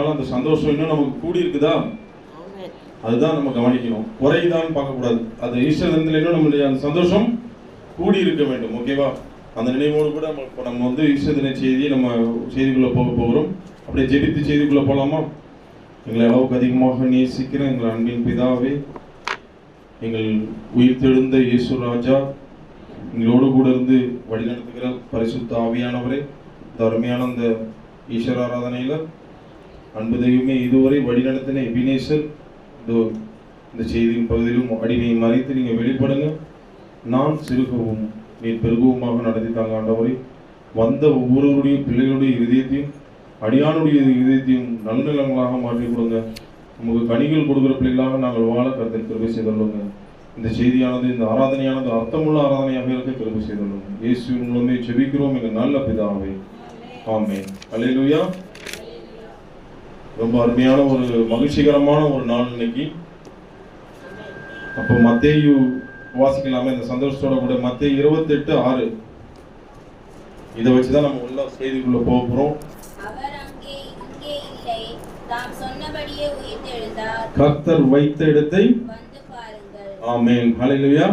இருந்தாலும் அந்த சந்தோஷம் இன்னும் நமக்கு கூடி இருக்குதா, அதுதான் நம்ம கவனிக்கணும். குறையுதான்னு பார்க்கக்கூடாது. அது ஈஸ்டர் தினத்துல இன்னும் நம்மளுடைய அந்த சந்தோஷம் கூடி இருக்க வேண்டும். ஓகேவா? அந்த நினைவோடு கூட நம்ம வந்து ஈஸ்டர் தின செய்தியை நம்ம செய்திக்குள்ளே போகிறோம். அப்படியே ஜெபித்து செய்திக்குள்ளே போகலாமா? எங்களை அளவுக்கு அதிகமாக நேசிக்கிற எங்கள் அன்பின் பிதாவே, எங்கள் உயிர்த்தெழுந்த இயேசு ராஜா, எங்களோடு கூட இருந்து வழிநடத்துகிற பரிசுத்த ஆவியானவரே, இந்த அருமையான அந்த ஈஸ்வர ஆராதனையில் அன்பு தெய்வமே, இதுவரை வழிநடத்தின எபினேசர், இந்த செய்தியின் பகுதியிலும் அடிமையை மறைத்து நீங்கள் வெளிப்படுங்க. நான் சிறுகவும் நீர் பெருகுவமாக நடத்தி தாங்க ஆண்டவரே. வந்த ஒவ்வொருவருடைய பிள்ளைகளுடைய இதயத்தையும் அடியானுடைய இதயத்தையும் நல்லநிலங்களாக மாற்றி கொடுங்க. நமக்கு கனிகள் கொடுக்குற பிள்ளைகளாக நாங்கள் வாழ கருத்தில் கிருபை செய்துள்ளோங்க. இந்த செய்தியானது, இந்த ஆராதனையானது அர்த்தமுள்ள ஆராதனையாக இருக்க கிருபை செய்துள்ளோங்க. இயேசுவின் மூலமே ஜெபிக்கிறோம் எங்கள் நல்ல பிதாவே, ஆமென். அல்லேலூயா. ரொம்ப அருமையான ஒரு மகிழ்ச்சிகரமான ஒரு நாள் இன்னைக்கு. அப்போ மத்தேயு வாசிக்கலாமே இந்த சந்தோஷத்தோட கூட. மத்தேயு 28:6 இதை வச்சுதான் நம்ம உள்ள செய்திக்குள்ள போக போறோம். கர்த்தர் வைத்த இடத்தை ஆமென். ஹல்லேலூயா.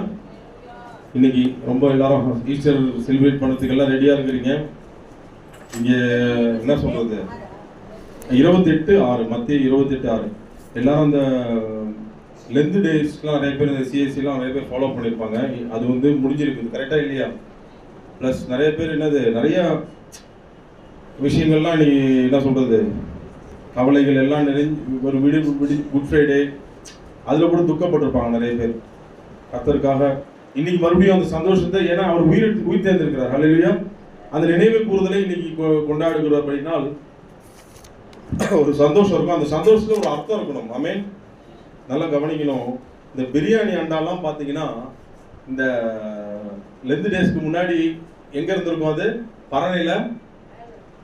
இன்னைக்கு ரொம்ப எல்லாரும் ஈஸ்டர் செலிப்ரேட் பண்ணதுக்கு எல்லாம் ரெடியா இருக்கிறீங்க. இங்க என்ன சொல்றது, 28:6 மத்தேயு 28:6 எல்லாரும் அந்த லென்த் டேஸ்லாம் நிறைய பேர், இந்த சிஎஸ்சிலாம் நிறைய பேர் ஃபாலோ பண்ணியிருப்பாங்க. அது வந்து முடிஞ்சிருக்குது, கரெக்டாக இல்லையா? ப்ளஸ் நிறைய பேர் என்னது, நிறைய விஷயங்கள்லாம் நீ என்ன சொல்கிறது, கவலைகள் எல்லாம் ஒரு குட் ஃப்ரைடே அதில் கூட துக்கப்பட்டிருப்பாங்க நிறைய பேர். கர்த்தருக்காக இன்னைக்கு மறுபடியும் அந்த சந்தோஷத்தை, ஏன்னா அவர் உயிர் தேர்ந்திருக்கிறார். ஹல்லேலூயா. அந்த நினைவு கூறுதலை இன்னைக்கு கொண்டாடுகிறோம் அப்படின்னால் ஒரு சந்தோஷம் இருக்கும். அந்த சந்தோஷத்துல ஒரு அர்த்தம் இருக்கணும். ஆமென். நல்லா கவனிக்கணும். இந்த பிரியாணி அண்டாலாம் பார்த்தீங்கன்னா இந்த லென்த் டேஸ்க்கு முன்னாடி எங்க இருந்திருக்கும், அது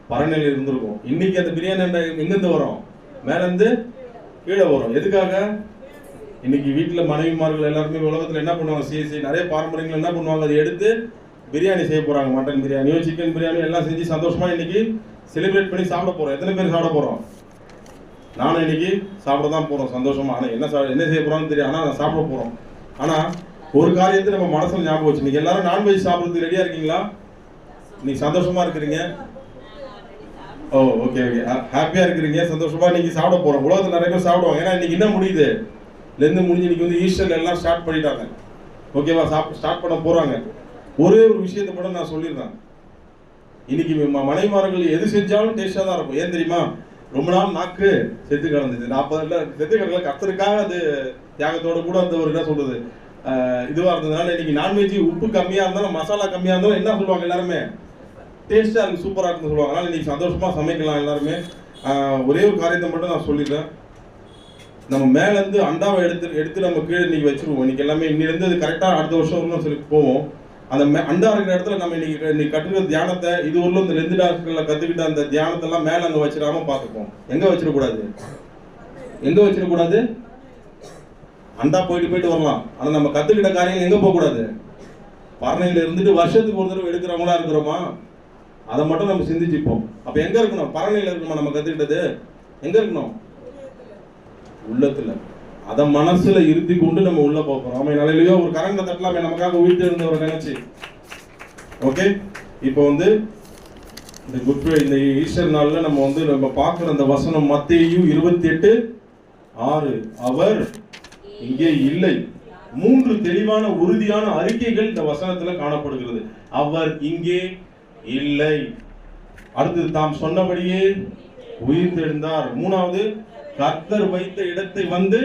பரணையில இருந்திருக்கும். இன்னைக்கு அந்த பிரியாணி அண்டா எங்கிருந்து வரும், மேலேருந்து கீழே வரும். எதுக்காக? இன்னைக்கு வீட்டில் மனைவிமார்கள் எல்லாருமே உலகத்தில் என்ன பண்ணுவாங்க, சிஎஸ்சி நிறைய பாரம்பரியங்கள் என்ன பண்ணுவாங்க, அதை எடுத்து பிரியாணி செய்ய போறாங்க. மட்டன் பிரியாணியோ சிக்கன் பிரியாணியோ எல்லாம் செஞ்சு சந்தோஷமா இன்னைக்கு செலிப்ரேட் பண்ணி சாப்பிட போறோம். எத்தனை பேர் சாப்பிட போறோம்? நானும் இன்னைக்கு சாப்பிட தான் போறோம் சந்தோஷமா. ஆனால் என்ன செய்ய போறோம்னு தெரியும், ஆனால் சாப்பிட போறோம். ஆனா ஒரு காரியத்தை நம்ம மனசுல ஞாபகம் வச்சு, நீங்க எல்லாரும் நான்வெஜ் சாப்பிட்றதுக்கு ரெடியா இருக்கீங்களா? நீங்க சந்தோஷமா இருக்கிறீங்க? ஓ ஓகே ஓகே, ஹாப்பியா இருக்கிறீங்க, சந்தோஷமா இன்னைக்கு சாப்பிட போறோம். உலகத்தில் நிறைய பேர் சாப்பிடுவாங்க. ஏன்னா இன்னைக்கு என்ன முடியுது, லெந்து முடிஞ்சு இன்னைக்கு வந்து ஈஸ்டர்ல எல்லாம் ஸ்டார்ட் பண்ணிட்டாங்க. ஓகேவா? ஸ்டார்ட் பண்ண போறாங்க. ஒரே ஒரு விஷயத்தை கூட நான் சொல்லிடுறேன். இன்னைக்கு மனைவிமார்கள் எது செஞ்சாலும் டேஸ்டா தான் இருக்கும். ஏன் தெரியுமா? ரொம்ப நாள் நாக்கு செத்து கிடந்துச்சு. 40 செத்து கிடக்கல, கர்த்தருக்காக அது தியாகத்தோட கூட அந்த ஒரு என்ன சொல்றது இதுவா இருந்ததுனால இன்னைக்கு நான்வெஜ் உப்பு கம்மியா இருந்தாலும் மசாலா கம்மியா இருந்தாலும் என்ன சொல்லுவாங்க, எல்லாருமே டேஸ்டா இருக்கு, சூப்பரா இருக்குன்னு சொல்லுவாங்க. அதனால இன்னைக்கு சந்தோஷமா சமைக்கலாம் எல்லாருமே. ஒரே ஒரு காரியத்தை மட்டும் நான் சொல்லிடுறேன். நம்ம மேல இருந்து அண்டாவை எடுத்து நம்ம கீழே இன்னைக்கு வச்சிருவோம். இன்னைக்கு எல்லாமே இன்னிலிருந்து அது கரெக்டா அடுத்த வருஷம் வரணும்னு சொல்லி போவோம். அந்த அண்டா இருக்கிற இடத்துல நம்ம இன்னைக்கு கற்றுக்கிற தியானத்தை, இது ஊர்ல இந்த லெந்து டாக்டர்ல கத்துக்கிட்ட அந்த தியானத்தை எல்லாம் மேல அங்க வச்சிடாம பார்த்துப்போம். எங்க வச்சிடக்கூடாது, அண்டா போயிட்டு வரலாம். ஆனா நம்ம கத்துக்கிட்ட காரியங்கள் எங்க போக கூடாது, பரணையில இருந்துட்டு வருஷத்துக்கு ஒரு தடவை எடுக்கிறவங்களா இருக்கிறோமா, அதை மட்டும் நம்ம சிந்திச்சுப்போம். அப்ப எங்க இருக்கணும், பரணையில இருக்கணுமா? நம்ம கத்துக்கிட்டது எங்க இருக்கணும், உள்ளத்துல. அதை மனசுல இருத்தி கொண்டு நம்ம உள்ள போறோம். ஆமா, நல்லையோ ஒரு கரண்ட தட்டலாமே நமக்காக உயிர்த்து இருந்தவரை நினைச்சு. ஓகே, இப்போ வந்து இந்த குட் ஃப்ரைடே, இந்த ஈஸ்டர் நாள்ல நம்ம பார்க்குற அந்த வசனம் மத்தேயு 28:6 அவர் இங்கே இல்லை. 3 தெளிவான உறுதியான அறிக்கைகள் இந்த வசனத்துல காணப்படுகிறது. அவர் இங்கே இல்லை. அடுத்தது தாம் சொன்னபடியே உயிர் தெழுந்தார். 3வது கர்த்தர் வைத்த இடத்தை வந்து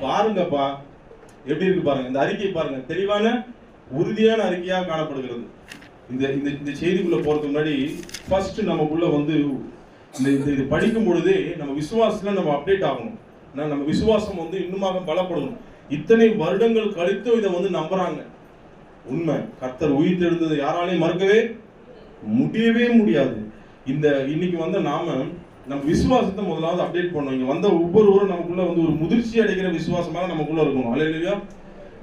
பாருங்கப்பா. எப்படி இருக்கு பாருங்க, இந்த அறிக்கை பாருங்க, தெளிவான உறுதியான அறிக்கையாக காணப்படுகிறது. இந்த செய்திக்குள்ள போறதுக்கு முன்னாடி ஃபர்ஸ்ட் நமக்குள்ள வந்து இது படிக்கும் பொழுதே நம்ம விசுவாசத்துல நம்ம அப்டேட் ஆகணும். நம்ம விசுவாசம் வந்து இன்னுமாக பலப்படணும். இத்தனை வருடங்கள் கழித்து இதை வந்து நம்புறாங்க. உண்மை, கர்த்தர் உயிர் தெழுந்தது யாராலையும் மறுக்கவே முடியவே முடியாது. இன்னைக்கு வந்து நம்ம விசுவாசத்தை முதலாவது அப்டேட் பண்ணணும். இங்க வந்த ஒவ்வொருவரும் நமக்குள்ள வந்து ஒரு முதிர்ச்சி அடைகிற விசுவாசமாக நமக்குள்ள இருக்கணும். அல்லேலூயா.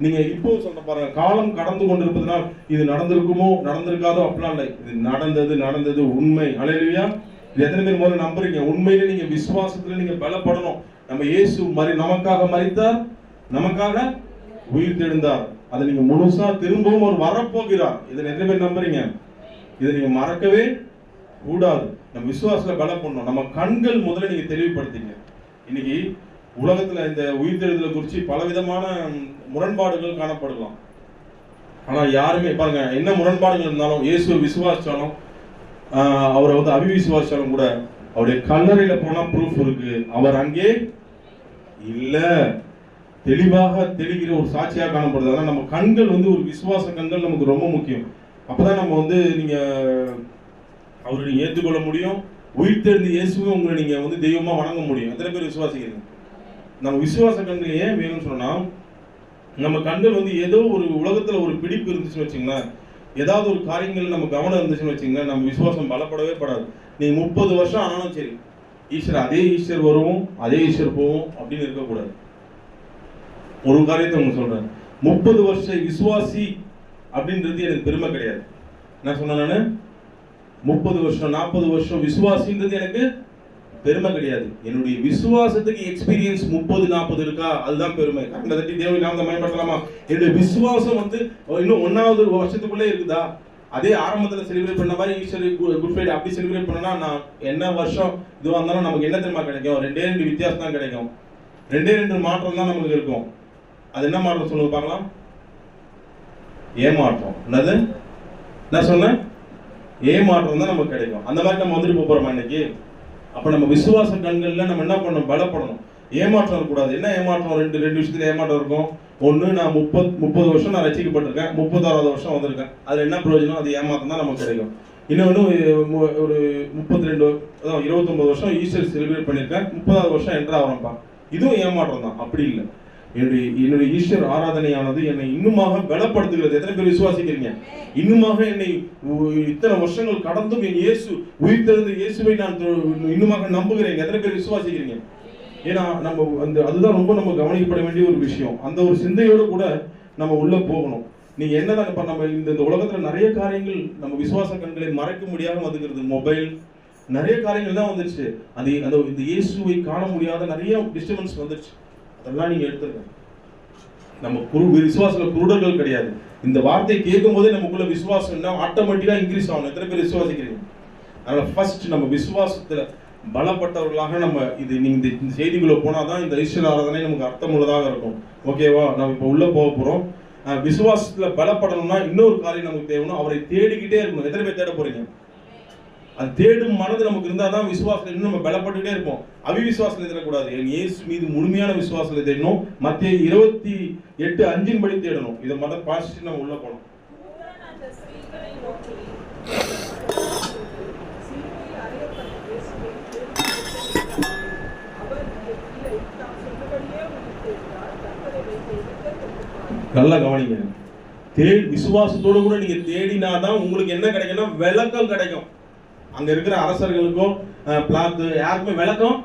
நீங்க இப்போ சொல்ல பாருங்க, காலம் கடந்து கொண்டிருப்பதனால் இது நடந்திருக்குமோ நடந்திருக்காதோ அப்படிலாம் இல்லை. இது நடந்தது உண்மை. அல்லேலூயா. இது எத்தனை பேர் முதல்ல நம்புறீங்க? உண்மையிலே நீங்க விசுவாசத்துல நீங்க பலப்படணும். நம்ம இயேசு நமக்காக மரித்தார், நமக்காக உயிர் தெழுந்தார். அதை நீங்க முழுசா திரும்பவும் ஒரு வரப்போகிறார். இதை எத்தனை பேர் நம்புறீங்க? இதை நீங்க மறக்கவே கூடாது. நம்ம விசுவாசத்துல பலப்படணும். நம்ம கண்கள் முதல்ல நீங்க தெளிவுபடுத்திங்க. இன்னைக்கு உலகத்துல இந்த உயிர் தெழுதலை குறித்து பலவிதமான முரண்பாடுகள் காணப்படலாம். ஆனா யாருமே பாருங்க, என்ன முரண்பாடுகள் இருந்தாலும் இயேசுவை விசுவாசிச்சாலும் அவரை அவிவிசுவாசிச்சாலும் கூட அவருடைய கல்லறையில போனா ப்ரூஃப் இருக்கு, அவர் அங்கே இல்ல, தெளிவாக தெரிகிற ஒரு சாட்சியாக காணப்படுது. அதனால நம்ம கண்கள் ஒரு விசுவாச கண்கள் நமக்கு ரொம்ப முக்கியம். அப்பதான் நம்ம நீங்க அவரை ஏற்றுக்கொள்ள முடியும். உயிர் தெரிந்த இயேசுவை உங்களை நீங்க தெய்வமா வணங்க முடியும். எத்தனை பேர் விசுவாசிக்கிறீங்க? நம்ம விசுவாச கண்கள் ஏன் வேணும்னு சொன்னா, நம்ம கண்கள் ஏதோ ஒரு உலகத்துல ஒரு பிடிப்பு இருந்துச்சுன்னு வச்சுங்களேன், ஏதாவது ஒரு காரியங்கள் நம்ம கவனம் இருந்துச்சுன்னு வச்சுங்களேன், நம்ம விசுவாசம் பலப்படவே படாது. நீ 30 வருஷம் ஆனாலும் சரி, ஈஸ்வர் அதே ஈஸ்வர் வருவோம், அதே ஈஸ்வர் போவோம் அப்படின்னு இருக்கக்கூடாது. ஒரு காரியத்தை உங்களுக்கு சொல்றேன், 30 வருஷ விசுவாசி அப்படின்றது எனக்கு பெருமை கிடையாது. நான் சொன்னேன், 30 வருஷம் 40 வருஷம் விசுவாசின்றது எனக்கு பெருமை கிடையாது. என்னுடைய விசுவாசத்துக்கு எக்ஸ்பீரியன்ஸ் 30-40 இருக்கா, அதுதான் பெருமை. அந்த தட்டி தேவனை நாம பயன்படுத்தலாமா? என்னுடைய விசுவாசம் இன்னும் 1வது வருஷத்துக்குள்ளே இருக்குதா? அதே ஆரம்பத்துல செலிப்ரேட் பண்ண மாதிரி ஈஸ்டர் குட் ஃப்ரைடே அப்படி செலிப்ரேட் பண்ணனா நான் என்ன வருஷம் இதுவாக இருந்தாலும் நமக்கு என்ன தெரியுமா கிடைக்கும்? 2 வித்தியாசம் தான் கிடைக்கும். 2 மாற்றம் தான் நமக்கு இருக்கும். அது என்ன மாற்றம் சொல்லுங்க பார்க்கலாம்? ஏமாற்றம். என்னது நான் சொன்னேன்? ஏமாற்றம் தான் நமக்கு கிடைக்கும். அந்த மாதிரி நம்ம வந்துட்டு போறோமா இன்னைக்கு? அப்ப நம்ம விசுவாச கண்கள்ல நம்ம என்ன பண்ணணும்? பலப்படணும். ஏமாற்றம் இருக்கக்கூடாது. என்ன ஏமாற்றம்? ரெண்டு விஷயத்துல ஏமாற்றம் இருக்கும். ஒன்று, நான் 30 வருஷம் நான் ரசிக்கப்பட்டிருக்கேன், 36வது வருஷம் வந்திருக்கேன், அதுல என்ன பிரயோஜனம்? அது ஏமாற்றம் தான் நமக்கு கிடைக்கும். இன்னொன்று, ஒரு 29 வருஷம் ஈஸ்டர் செலிப்ரேட் பண்ணியிருக்கேன், 30வது வருஷம் என்ட்ரு ஆகிறோம்ப்பா, இதுவும் ஏமாற்றம் தான். அப்படி இல்லை. என்னுடைய ஈஸ்டர் ஆராதனையானது என்னை இன்னுமாக பலப்படுத்துகிறது. எத்தனை பேர் விசுவாசிக்கிறீங்க? இன்னுமாக என்னை இத்தனை வருஷங்கள் கடந்தும் என் இயேசு உயிர் தெழுந்த இயேசுவை நான் இன்னுமாக நம்புகிறேன். எத்தனை பேர் விசுவாசிக்கிறீங்க? ஏன்னா நம்ம அதுதான் ரொம்ப நம்ம கவனிக்கப்பட வேண்டிய ஒரு விஷயம். அந்த ஒரு சிந்தையோடு கூட நம்ம உள்ள போகணும். நீங்க என்னதான் இப்ப நம்ம இந்த உலகத்துல நிறைய காரியங்கள் நம்ம விசுவாச கண்களை மறைக்க முடியாம வந்துக்கிறது. மொபைல், நிறைய காரியங்கள் தான் வந்துருச்சு. அந்த இந்த இயேசுவை காண முடியாத நிறைய டிஸ்டர்பன்ஸ் வந்துருச்சு. அதெல்லாம் நீங்க எடுத்துருங்க. நம்ம விசுவாசத்துல குருடர்கள் கிடையாது. இந்த வார்த்தையை கேட்கும் போதே நமக்குள்ள விசுவாசம் ஆட்டோமேட்டிக்கா இன்க்ரீஸ் ஆகணும். எத்தனை பேர் விசுவாசிக்கிறீங்க? அதனால ஃபர்ஸ்ட் நம்ம விசுவாசத்துல பலப்பட்டவர்களாக நம்ம இந்த செய்திக்குள்ள போனாதான் இந்த ஈஸ்வர ஆராதனை நமக்கு அர்த்தமுள்ளதாக இருக்கும். ஓகேவா? நம்ம இப்போ உள்ள போக போறோம். விசுவாசத்துல பலப்படணும்னா இன்னொரு காரியம் நமக்கு தேவைன்னா அவரை தேடிக்கிட்டே இருக்கணும். எத்தனை பேர் தேட போறீங்க? அது தேடும் மனது நமக்கு இருந்தாதான் விசுவாசத்துல இன்னும் நம்ம பலப்பட்டுட்டே இருப்போம். அவிவிசுவாசத்துல தேடக்கூடாது. என் இயேசு மீது முழுமையான விசுவாசத்தை தேடணும். மத்தேயு 28:5 படி தேடணும். இதை மட்டும் பாசிட்டு நம்ம உள்ள போனோம். நல்லா கவனிங்க. விசுவாசத்தோடு கூட நீங்க தேடினாதான் உங்களுக்கு என்ன கிடைக்கும்னா விளக்கம் கிடைக்கும். அங்க இருக்கிற அரசர்களுக்கும் பிளாத்து யாருக்குமே விளக்கம்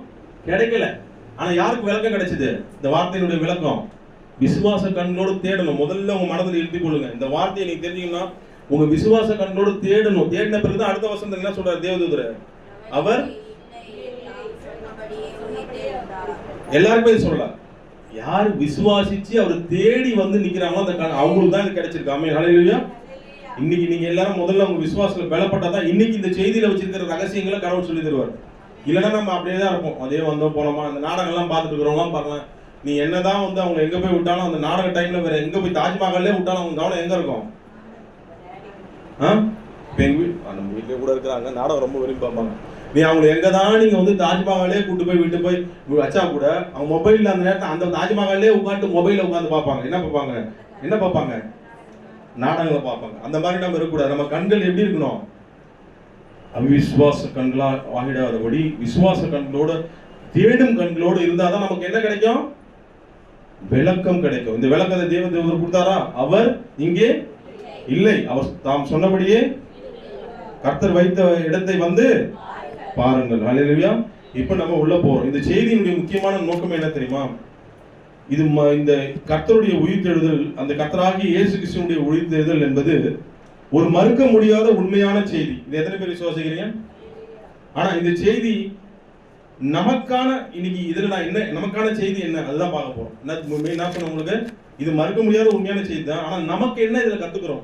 கிடைக்கல. ஆனா யாருக்கு விளக்கம் கிடைச்சது? இந்த வார்த்தையினுடைய விளக்கம். விசுவாச கண்ணோடு தேடணும். முதல்ல உங்க மனதில் எழுதிக் கொள்ளுங்க. இந்த வார்த்தையை நீங்க தெரிஞ்சீங்கன்னா உங்க விசுவாச கண்ணோடு தேடணும். தேடின பிறகுதான் அடுத்த வசனம் என்ன சொல்றாரு தேவதூதர்? அவர் எல்லாருமே சொல்லலாம். யார் விசுவாசிச்சு அவர் தேடி வந்து நிக்கிறாங்களோ அந்த அவங்களுக்கு தான் கிடைச்சிருக்கு. ஆமென், ஹல்லேலூயா. இன்னைக்கு நீங்க எல்லாரும் முதல்ல உங்க விசுவாசத்துல பலப்பட்டாதான் இன்னைக்கு இந்த செய்தியில வச்சிருக்கிற ரகசியங்களை கடவுள் சொல்லி தருவார். இல்லைன்னா நம்ம அப்படியே தான் இருப்போம். அதே வந்தோம் போனோமா. அந்த நாடகம்லாம் பார்த்துட்டு இருக்கிறவங்களாம் பாருங்க, நீ என்னதான் அவங்க எங்க போய் விட்டாலும் அந்த நாடக டைம்ல வேற எங்க போய் தாஜ்மஹால்லே விட்டாலும் அவங்க கவனம் எங்க இருக்கும்? நம்ம வீட்டுல கூட இருக்கிறாங்க, நாடகம் ரொம்ப விரும்பி பார்ப்பாங்க. நீ அவங்களை எங்கதான் நீங்க தாஜ்மஹாலே கூட்டு போய் விட்டு போய் வச்சா கூட அவங்க மொபைல்ல அந்த நேரத்தில் அந்த தாஜ்மஹாலே உட்காந்து மொபைல்ல உட்காந்து பார்ப்பாங்க. என்ன பார்ப்பாங்க? நாடகங்களை பார்ப்பாங்க. அந்த மாதிரி நம்ம இருக்கக்கூடாது. நம்ம கண்கள் எப்படி இருக்கணும்? அவிசுவாச கண்களா ஆகிடாதபடி விசுவாச கண்களோட தேடும் கண்களோடு இருந்தாதான் நமக்கு என்ன கிடைக்கும்? விளக்கம் கிடைக்கும். இந்த விளக்கத்தை தேவதூதர் கொடுத்தாரா? அவர் இங்கே இல்லை. அவர் தாம் சொன்னபடியே கர்த்தர் வைத்த இடத்தை வந்து பாருங்கள். ஹல்லேலூயா. இப்ப நம்ம உள்ள போறோம். இந்த செய்தியினுடைய முக்கியமான நோக்கம் என்ன தெரியுமா? இது இந்த கர்த்தருடைய உயிர்த்தெழுதல், அந்த கர்த்தராகிய இயேசு கிறிஸ்துவினுடைய உயிர்த்தெழுதல் என்பது ஒரு மறுக்க முடியாத உண்மையான செய்தி. இது எத்தனை பேர் விசுவாசிக்கிறீங்க? ஆனா இந்த செய்தி நமக்கான இன்னைக்கு இதுல நான் என்ன நமக்கான செய்தி என்ன அதுதான் பார்க்க போறோம். என்ன சொன்ன உங்களுக்கு, இது மறுக்க முடியாத உண்மையான செய்தி தான். ஆனா நமக்கு என்ன இதுல கத்துக்கிறோம்,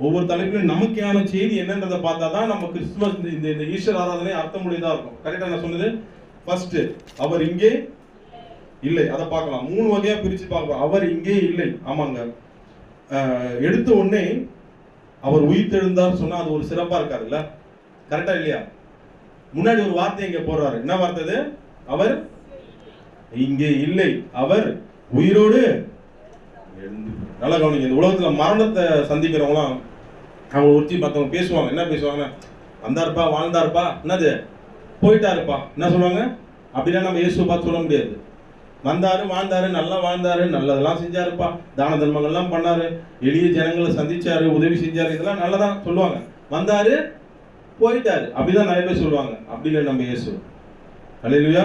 ஒவ்வொரு தலைப்பிலும் நமக்கான செய்தி என்னன்றதை பார்த்தா தான் நம்ம கிறிஸ்துமஸ் இந்த ஈஸ்டர் ஆராதனை அர்த்தமுடையதா இருக்கும். கரெக்டா நான் சொன்னது. ஃபர்ஸ்ட், அவர் இங்கே இல்லை, அதை பார்க்கலாம். 3 வகையா பிரிச்சு பார்க்கலாம். அவர் இங்கே இல்லை, ஆமாங்க. எடுத்த உடனே அவர் உயிர்த்தெழுந்தார் சொன்னா அது ஒரு சிறப்பா இருக்காதுல்ல, கரெக்டா இல்லையா? முன்னாடி ஒரு வார்த்தை இங்க போடுறாரு. என்ன வார்த்தை அது? அவர் இங்கே இல்லை, அவர் உயிரோடு எழுந்து. நல்லா கவனிங்க. இந்த உலகத்துல மரணத்தை சந்திக்கிறவங்களாம் அவங்க ஒருத்தி மற்றவங்க பேசுவாங்க. என்ன பேசுவாங்க? வந்தாருப்பா, வாழ்ந்தாருப்பா, என்னது போயிட்டாருப்பா, என்ன சொல்லுவாங்க? அப்படின்னா நம்ம இயேசுவை பார்த்து சொல்ல முடியாது. வந்தாரு, வாழ்ந்தாரு, நல்லா வாழ்ந்தாரு, நல்லதெல்லாம் செஞ்சாருப்பா, தான தர்மங்கள்லாம் பண்ணாரு, எளிய ஜனங்களை சந்திச்சாரு, உதவி செஞ்சாரு, இதெல்லாம் நல்லதான் சொல்லுவாங்க. வந்தாரு, போயிட்டாரு, அப்படிதான் நிறைய பேர் சொல்லுவாங்க. அப்படி இல்லை நம்ம இயேசு. அல்லேலூயா.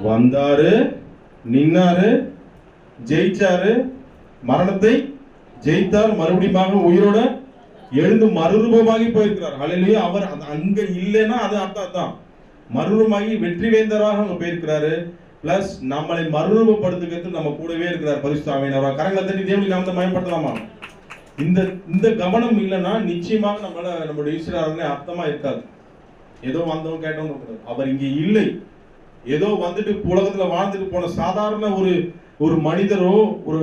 வந்தாரு, நின்னாரு, ஜெயிச்சாரு, மரணத்தை ஜெயித்தார், மறுபடியும் உயிரோட எழுந்து மறுரூபமாகி போயிருக்கிறார். அல்லேலூயா. அவர் அங்க இல்லைன்னா அது அர்த்தம் தான். மறுரூபமாகி வெற்றி வேந்தராக அங்க போயிருக்கிறாரு. பிளஸ் நம்மளை மறுரூபப்படுத்துகிறது நம்ம கூடவே இருக்கிறார் பரிசுத்த ஆவியானவர். கரங்களை தட்டி தேவனுடைய நாமத்தை மகிமைப்படுத்தலாமா? இந்த கவனம் இல்லைன்னா நிச்சயமாக நம்மளுடைய ஈஸ்டர் ஆராதனை அர்த்தமா இருக்காது. ஏதோ வந்தவங்க கேட்டவங்க இருக்காது. அவர் இங்கே இல்லை. ஏதோ வந்துட்டு உலகத்துல வாழ்ந்துட்டு போன சாதாரண ஒரு மனிதரோ, ஒரு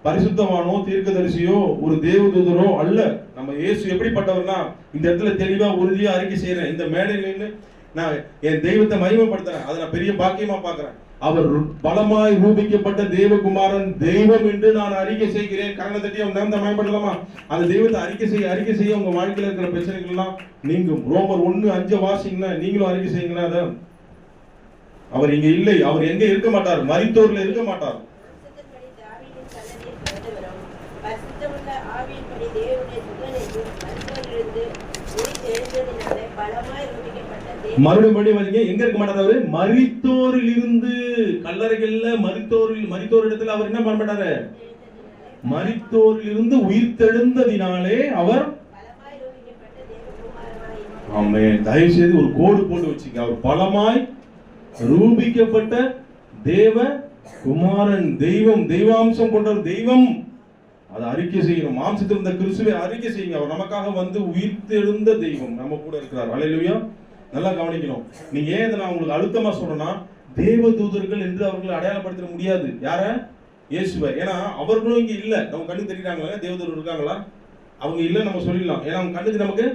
பரிசுத்தவானோ, தீர்க்கதரிசியோ, ஒரு தேவதூதரோ அல்ல. நம்ம இயேசு எப்படிப்பட்டவர்னா, இந்த இடத்துல தெளிவா உறுதியா அறிக்கை செய்யறேன். இந்த மேடையில் நின்று நான் என் தெய்வத்தை மகிமைப்படுத்துறேன். அதை நான் பெரிய பாக்கியமா பாக்குறேன். அவர் பலமாய் ரூபிக்கப்பட்ட தேவகுமாரன் தெய்வம் என்று நான் அறிக்கை செய்கிறேன். கரண தட்டி அவங்க நேர்ந்த மயப்படலாமா? அந்த தெய்வத்தை அறிக்கை செய்ய உங்க வாழ்க்கையில் இருக்கிற பிரச்சனைகள் எல்லாம் நீங்கும். ரோமர் 1:5 வாசிங்கன்னா நீங்களும் அறிக்கை செய்யுங்களா? அதை அவர் இங்க இல்லை, அவர் எங்க இருக்க மாட்டார், மரித்தோர்ல இருக்க மாட்டார். மறுபடியும் வரீங்க, எங்க இருக்க மாட்டார் அவரு? மரித்தோரில் இருந்து. கல்லறைகள்ல மரித்தோர் இடத்துல அவர் என்ன பண்ண மாட்டாரு? மரித்தோரில் இருந்து உயிர்த்தெழுந்ததினாலே அவர். ஆமென். தயவு செய்து ஒரு கோடு போட்டு வச்சுங்க. அவர் பலமாய் ரூபிக்கப்பட்ட தேவ குமாரன், தெய்வம், தெய்வாம்சம் கொண்ட தெய்வம். அதை அறிக்கை செய்யணும். மாம்சத்தில் இருந்த கிறிஸ்துவை அறிக்கை செய்யுங்க. அவர் நமக்காக வந்து உயிர்த்தெழுந்த தெய்வம் நம்ம கூட இருக்கிறார். அல்லேலூயா. நல்லா கவனிக்கணும். நீங்க ஏன் இதை நான் உங்களுக்கு அழுத்தமா சொல்றேன்னா, தேவ தூதர்கள் என்று அவர்களை அடையாளப்படுத்த முடியாது. யார? இயேசுவை. ஏன்னா அவர்களும் இங்க இல்ல. நம்ம கண்ணுக்கு தெரியுறாங்களா? தேவதூதர்கள் இருக்காங்களா? அவங்க இல்ல நம்ம சொல்லிடலாம். ஏன்னா அவங்க கண்ணுக்கு நமக்கு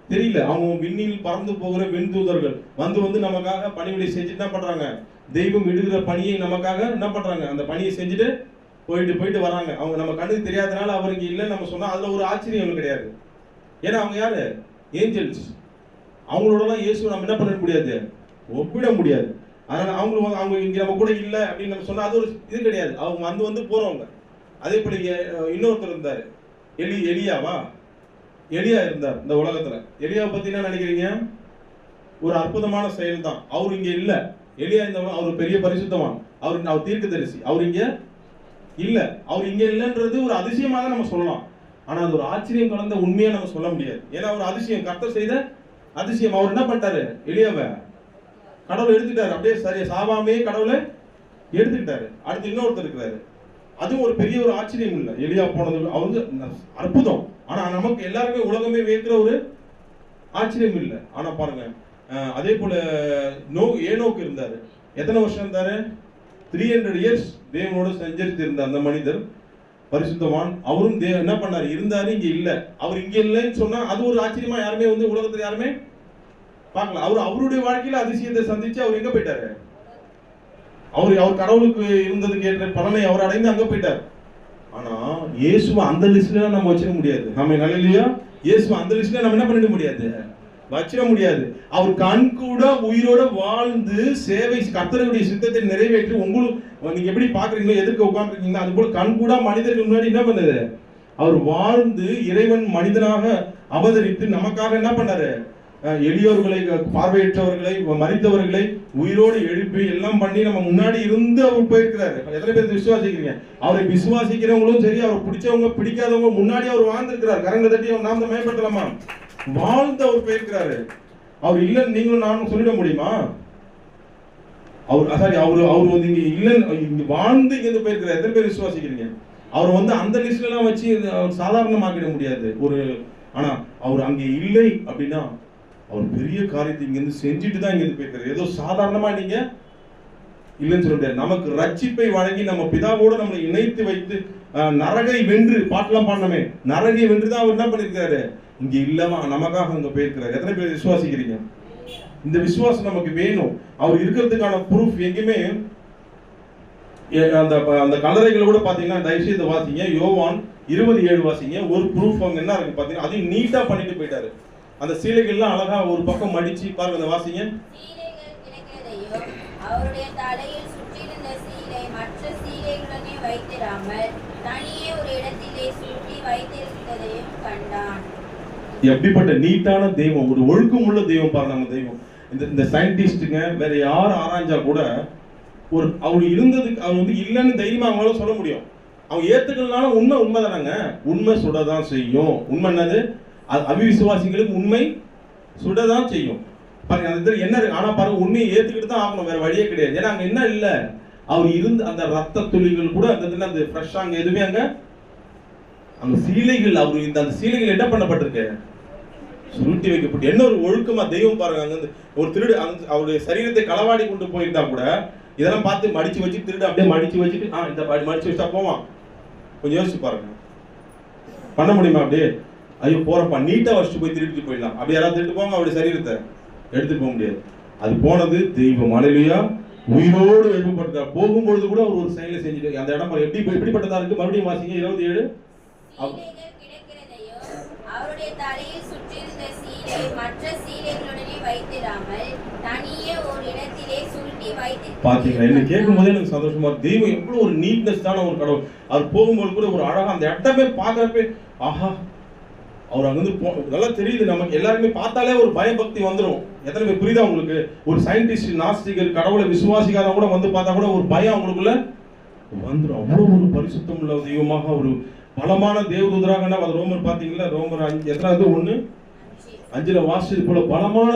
தெரியல. அவங்க விண்ணில் பறந்து போகிற விண்தூதர்கள் வந்து நமக்காக பணிவிடை செஞ்சுட்டு என்ன பண்றாங்க? தெய்வம் விடுகிற பணியை நமக்காக என்ன பண்றாங்க? அந்த பணியை செஞ்சுட்டு போயிட்டு வராங்க. அவங்க நம்ம கண்ணுக்கு தெரியாதனால அவருக்கு இல்லை நம்ம சொன்னா அதுல ஒரு ஆச்சரியம் கிடையாது. ஏன்னா அவங்க யாரு? ஏஞ்சல்ஸ். அவங்களோடலாம் இயேசு நம்ம என்ன பண்ண முடியாது, ஒப்பிட முடியாது. அதனால அவங்க இங்க நம்ம கூட இல்லை அப்படின்னு நம்ம சொன்னா அது ஒரு இது கிடையாது. அவங்க வந்து போறவங்க. அதே போல இன்னொருத்தர் இருந்தாரு, எலியா இருந்தார் இந்த உலகத்துல. எலியாவை பத்தி என்ன நினைக்கிறீங்க? ஒரு அற்புதமான செயல் தான். அவர் இங்க இல்ல. எலியா அவர் பெரிய பரிசுத்தவான், அவர் தீர்க்கதரிசி. அவர் இங்க இல்ல. அவர் இங்க இல்லைன்றது ஒரு அதிசயமாக தான் நம்ம சொல்லலாம். ஆனா அது ஒரு ஆச்சரியம் கலந்த உண்மையா நம்ம சொல்ல முடியாது. ஏன்னா ஒரு அதிசயம், கர்த்தர் செய்த அதிசயம். அவர் என்ன பண்ணிட்டாரு? எலியாவை கடவுளை எடுத்துட்டாரு. அப்படியே சரியா சாவாமே கடவுளை எடுத்துக்கிட்டாரு. அடுத்து இன்னொருத்தர் இருக்கிறாரு. அதுவும் ஒரு பெரிய ஒரு ஆச்சரியம் இல்லை. எலியா போனது அவருக்கு அற்புதம். ஆனா நமக்கு எல்லாருமே உலகமே வேற்கிற ஒரு ஆச்சரியம் இல்லை. ஆனா பாருங்க, அதே போல ஏனோக்கு இருந்தாரு. எத்தனை வருஷம் இருந்தாரு? 300 இயர்ஸ் தேவனோட சஞ்சரித்து இருந்த அந்த மனிதர் பரிசுத்தவான். அவரும் என்ன பண்ணாரு? இருந்தாரு, இங்க இல்ல. அவர் இங்க இல்லைன்னு சொன்னா அது ஒரு ஆச்சரியமா யாருமே உலகத்துல யாருமே பார்க்கல. அவருடைய வாழ்க்கையில அதிசயத்தை சந்திச்சு அவர் எங்க போயிட்டாரு? அவர் கடவுளுக்கு இருந்ததுக்கு ஏற்ற பலனை அவர் அடைந்து அங்க போயிட்டார். ஆனா இயேசுவை அந்த லிஸ்ட்ல நம்ம வச்சிட முடியாது. நம்ம நல்ல இயேசுவை அந்த லிஸ்ட்ல நம்ம என்ன பண்ணிட முடியாது, வச்சிட முடியாது. அவர் கண் கூட உயிரோட வாழ்ந்து சேவை கர்த்தருடைய சித்தத்தை நிறைவேற்றி உங்களுக்கு நீங்க எப்படி பாக்குறீங்களோ, எதிர்க்க உட்கார்ந்துருக்கீங்களோ அது போல கண் கூட மனிதர்கள் முன்னாடி என்ன பண்ணது? அவர் வாழ்ந்து இறைவன் மனிதனாக அவதரித்து நமக்காக என்ன பண்ணாரு? எளியோர்களை, பார்வையற்றவர்களை, மரித்தவர்களை உயிரோடு எழுப்பி எல்லாம் பண்ணி நம்ம முன்னாடி இருந்து அவர் போயிருக்கிறாரு. எத்தனை பேர் விசுவாசிக்கிறீங்க? அவரை விசுவாசிக்கிறவங்களும் சரி, அவரை பிடிச்சவங்க பிடிக்காதவங்க முன்னாடி அவர் வாழ்ந்திருக்கிறார். கரங்க தட்டி அவர் நாம மேம்படுத்தலாமா? வாழ்ந்து அவர் போயிருக்கிறாரு. அவர் இல்லைன்னு நீங்களும் நானும் சொல்லிட முடியுமா? அவர் வந்து இங்க இல்லைன்னு இங்க வாழ்ந்து இங்க போயிருக்கிற எத்தனை பேர் விசுவாசிக்கிறீங்க? அவர் வந்து அந்த லிஸ்ட்ல எல்லாம் வச்சு சாதாரணமாக்கிட முடியாது. ஆனா அவர் அங்கே இல்லை அப்படின்னா அவர் பெரிய காரியத்தை இங்க இருந்து செஞ்சுட்டு தான் இங்க இருந்து போயிருக்காரு. ஏதோ சாதாரணமா நீங்க இல்லைன்னு சொல்ல முடியாது. நமக்கு ரட்சிப்பை வழங்கி நம்ம பிதாவோட நம்மளை இணைத்து வைத்து நரகை வென்று பாட்டெல்லாம் பாடணுமே, நரகை வென்று தான் அவர் என்ன பண்ணிருக்காரு, இங்க இல்லாம நமக்காக அங்க போயிருக்கிறாரு. எத்தனை பேர் விசுவாசிக்கிறீங்க? இந்த விசுவாசம் நமக்கு வேணும். அவர் இருக்கிறதுக்கான ப்ரூஃப் எங்கேயுமே அந்த அந்த கல்லறைகளை கூட பாத்தீங்கன்னா தயவுசெய்து வாசிங்க, யோவான் 20:7 வாசிங்க. ஒரு ப்ரூஃப் அங்க என்ன இருக்கு பாத்தீங்கன்னா அதையும் நீட்டா பண்ணிட்டு போயிட்டாரு. அந்த சீலைகள்லாம் அழகா ஒரு பக்கம் மடிச்சு பாருங்க, அந்த வாசிங்க. அவருடைய தலையில் சுற்றியிருந்த சீலை மற்ற சீலைகளுடனே வைத்திராமல் தனியே ஒரு இடத்திலே சுற்றி வைத்திருந்ததையும் கண்டான். எப்படிப்பட்ட நீட்டான தெய்வம், ஒரு ஒழுக்கம் உள்ள தெய்வம் பாருங்க நம்ம தெய்வம். இந்த சயின்டிஸ்டுங்க வேற யார் ஆராய்ஞ்சா கூட ஒரு அவர் இருந்ததுக்கு அவர் வந்து இல்லைன்னு தைரியமா அவங்களால சொல்ல முடியும். அவங்க ஏத்துக்கலனாலும் உண்மை தானாங்க, உண்மை சுடதான் செய்யும். உண்மை என்னது? அவிசுவாசிகளுக்கு உண்மை சுடதான் செய்யும். பாருங்க அந்த என்ன ஆனா பாருங்க, உண்மையை ஏத்துக்கிட்டு தான் ஆகணும், வேற வழியே கிடையாது. ஏன்னா அங்க என்ன இல்ல, அவர் இருந்து அந்த ரத்த துளிகள் கூட அந்த ஃப்ரெஷ்ஷா அங்க எதுவுமே அங்க சீலைகள், அவர் அந்த சீலைகள் என்ன பண்ணப்பட்டிருக்கு, சுருட்டி வைக்கப்பட்டு. என்ன ஒரு ஒழுக்கமா தெய்வம் பாருங்க. அங்க ஒரு திருடு அவருடைய சரீரத்தை களவாடி கொண்டு போயிருந்தா கூட இதெல்லாம் பார்த்து மடிச்சு வச்சு திருடு அப்படியே மடிச்சு வச்சுட்டு இந்த மடிச்சு வச்சா போவான். கொஞ்சம் யோசிச்சு பாருங்க, பண்ண முடியுமா? அப்படியே ஐயோ போறப்பா நீட்டா வச்சுட்டு போய் திருடிட்டு போயிடலாம். அப்படி யாராவது திருட்டு போவாங்க அவருடைய சரீரத்தை எடுத்துட்டு போக முடியாது. அது போனது தெய்வம். அலையிலுயா, உயிரோடு எழுப்பப்பட்டார். போகும்பொழுது கூட அவர் ஒரு செயலை செஞ்சுட்டு அந்த இடம் எப்படிப்பட்டதா இருக்கு. மறுபடியும் வாசிங்க 27. அவருடைய தலையில் சுற்றியிருந்த சீலை மற்ற சீலைகளுடனே வைத்திராமல் தனியே ஒரு இடத்திலே சுருட்டி வைத்து. பாத்தீங்களா, என்ன கேட்கும் போதே எனக்கு சந்தோஷமா இருக்கு. தெய்வம் எவ்வளவு ஒரு நீட்னஸ் தான ஒரு கடவுள். அவர் போகும்போது கூட ஒரு அழகா அந்த இடமே பாக்குறப்ப ஆஹா, அவர் அங்கிருந்து நல்லா தெரியுது. நமக்கு எல்லாருமே பார்த்தாலே ஒரு பயபக்தி வந்துடும். எத்தனை பேர் புரியுதா உங்களுக்கு? ஒரு சயின்டிஸ்ட், நாஸ்திகர், கடவுளை விசுவாசிக்காத கூட வந்து பார்த்தா கூட ஒரு பயம் அவங்களுக்குள்ள வந்துடும். அவ்வளவு ஒரு பரிசுத்தம் உள்ள தெய்வமாக, ஒரு பலமான தேவதூதராக. அது ரோமர் பாத்தீங்களா, ரோமர் 5:5 வாசிச்சது போல பலமான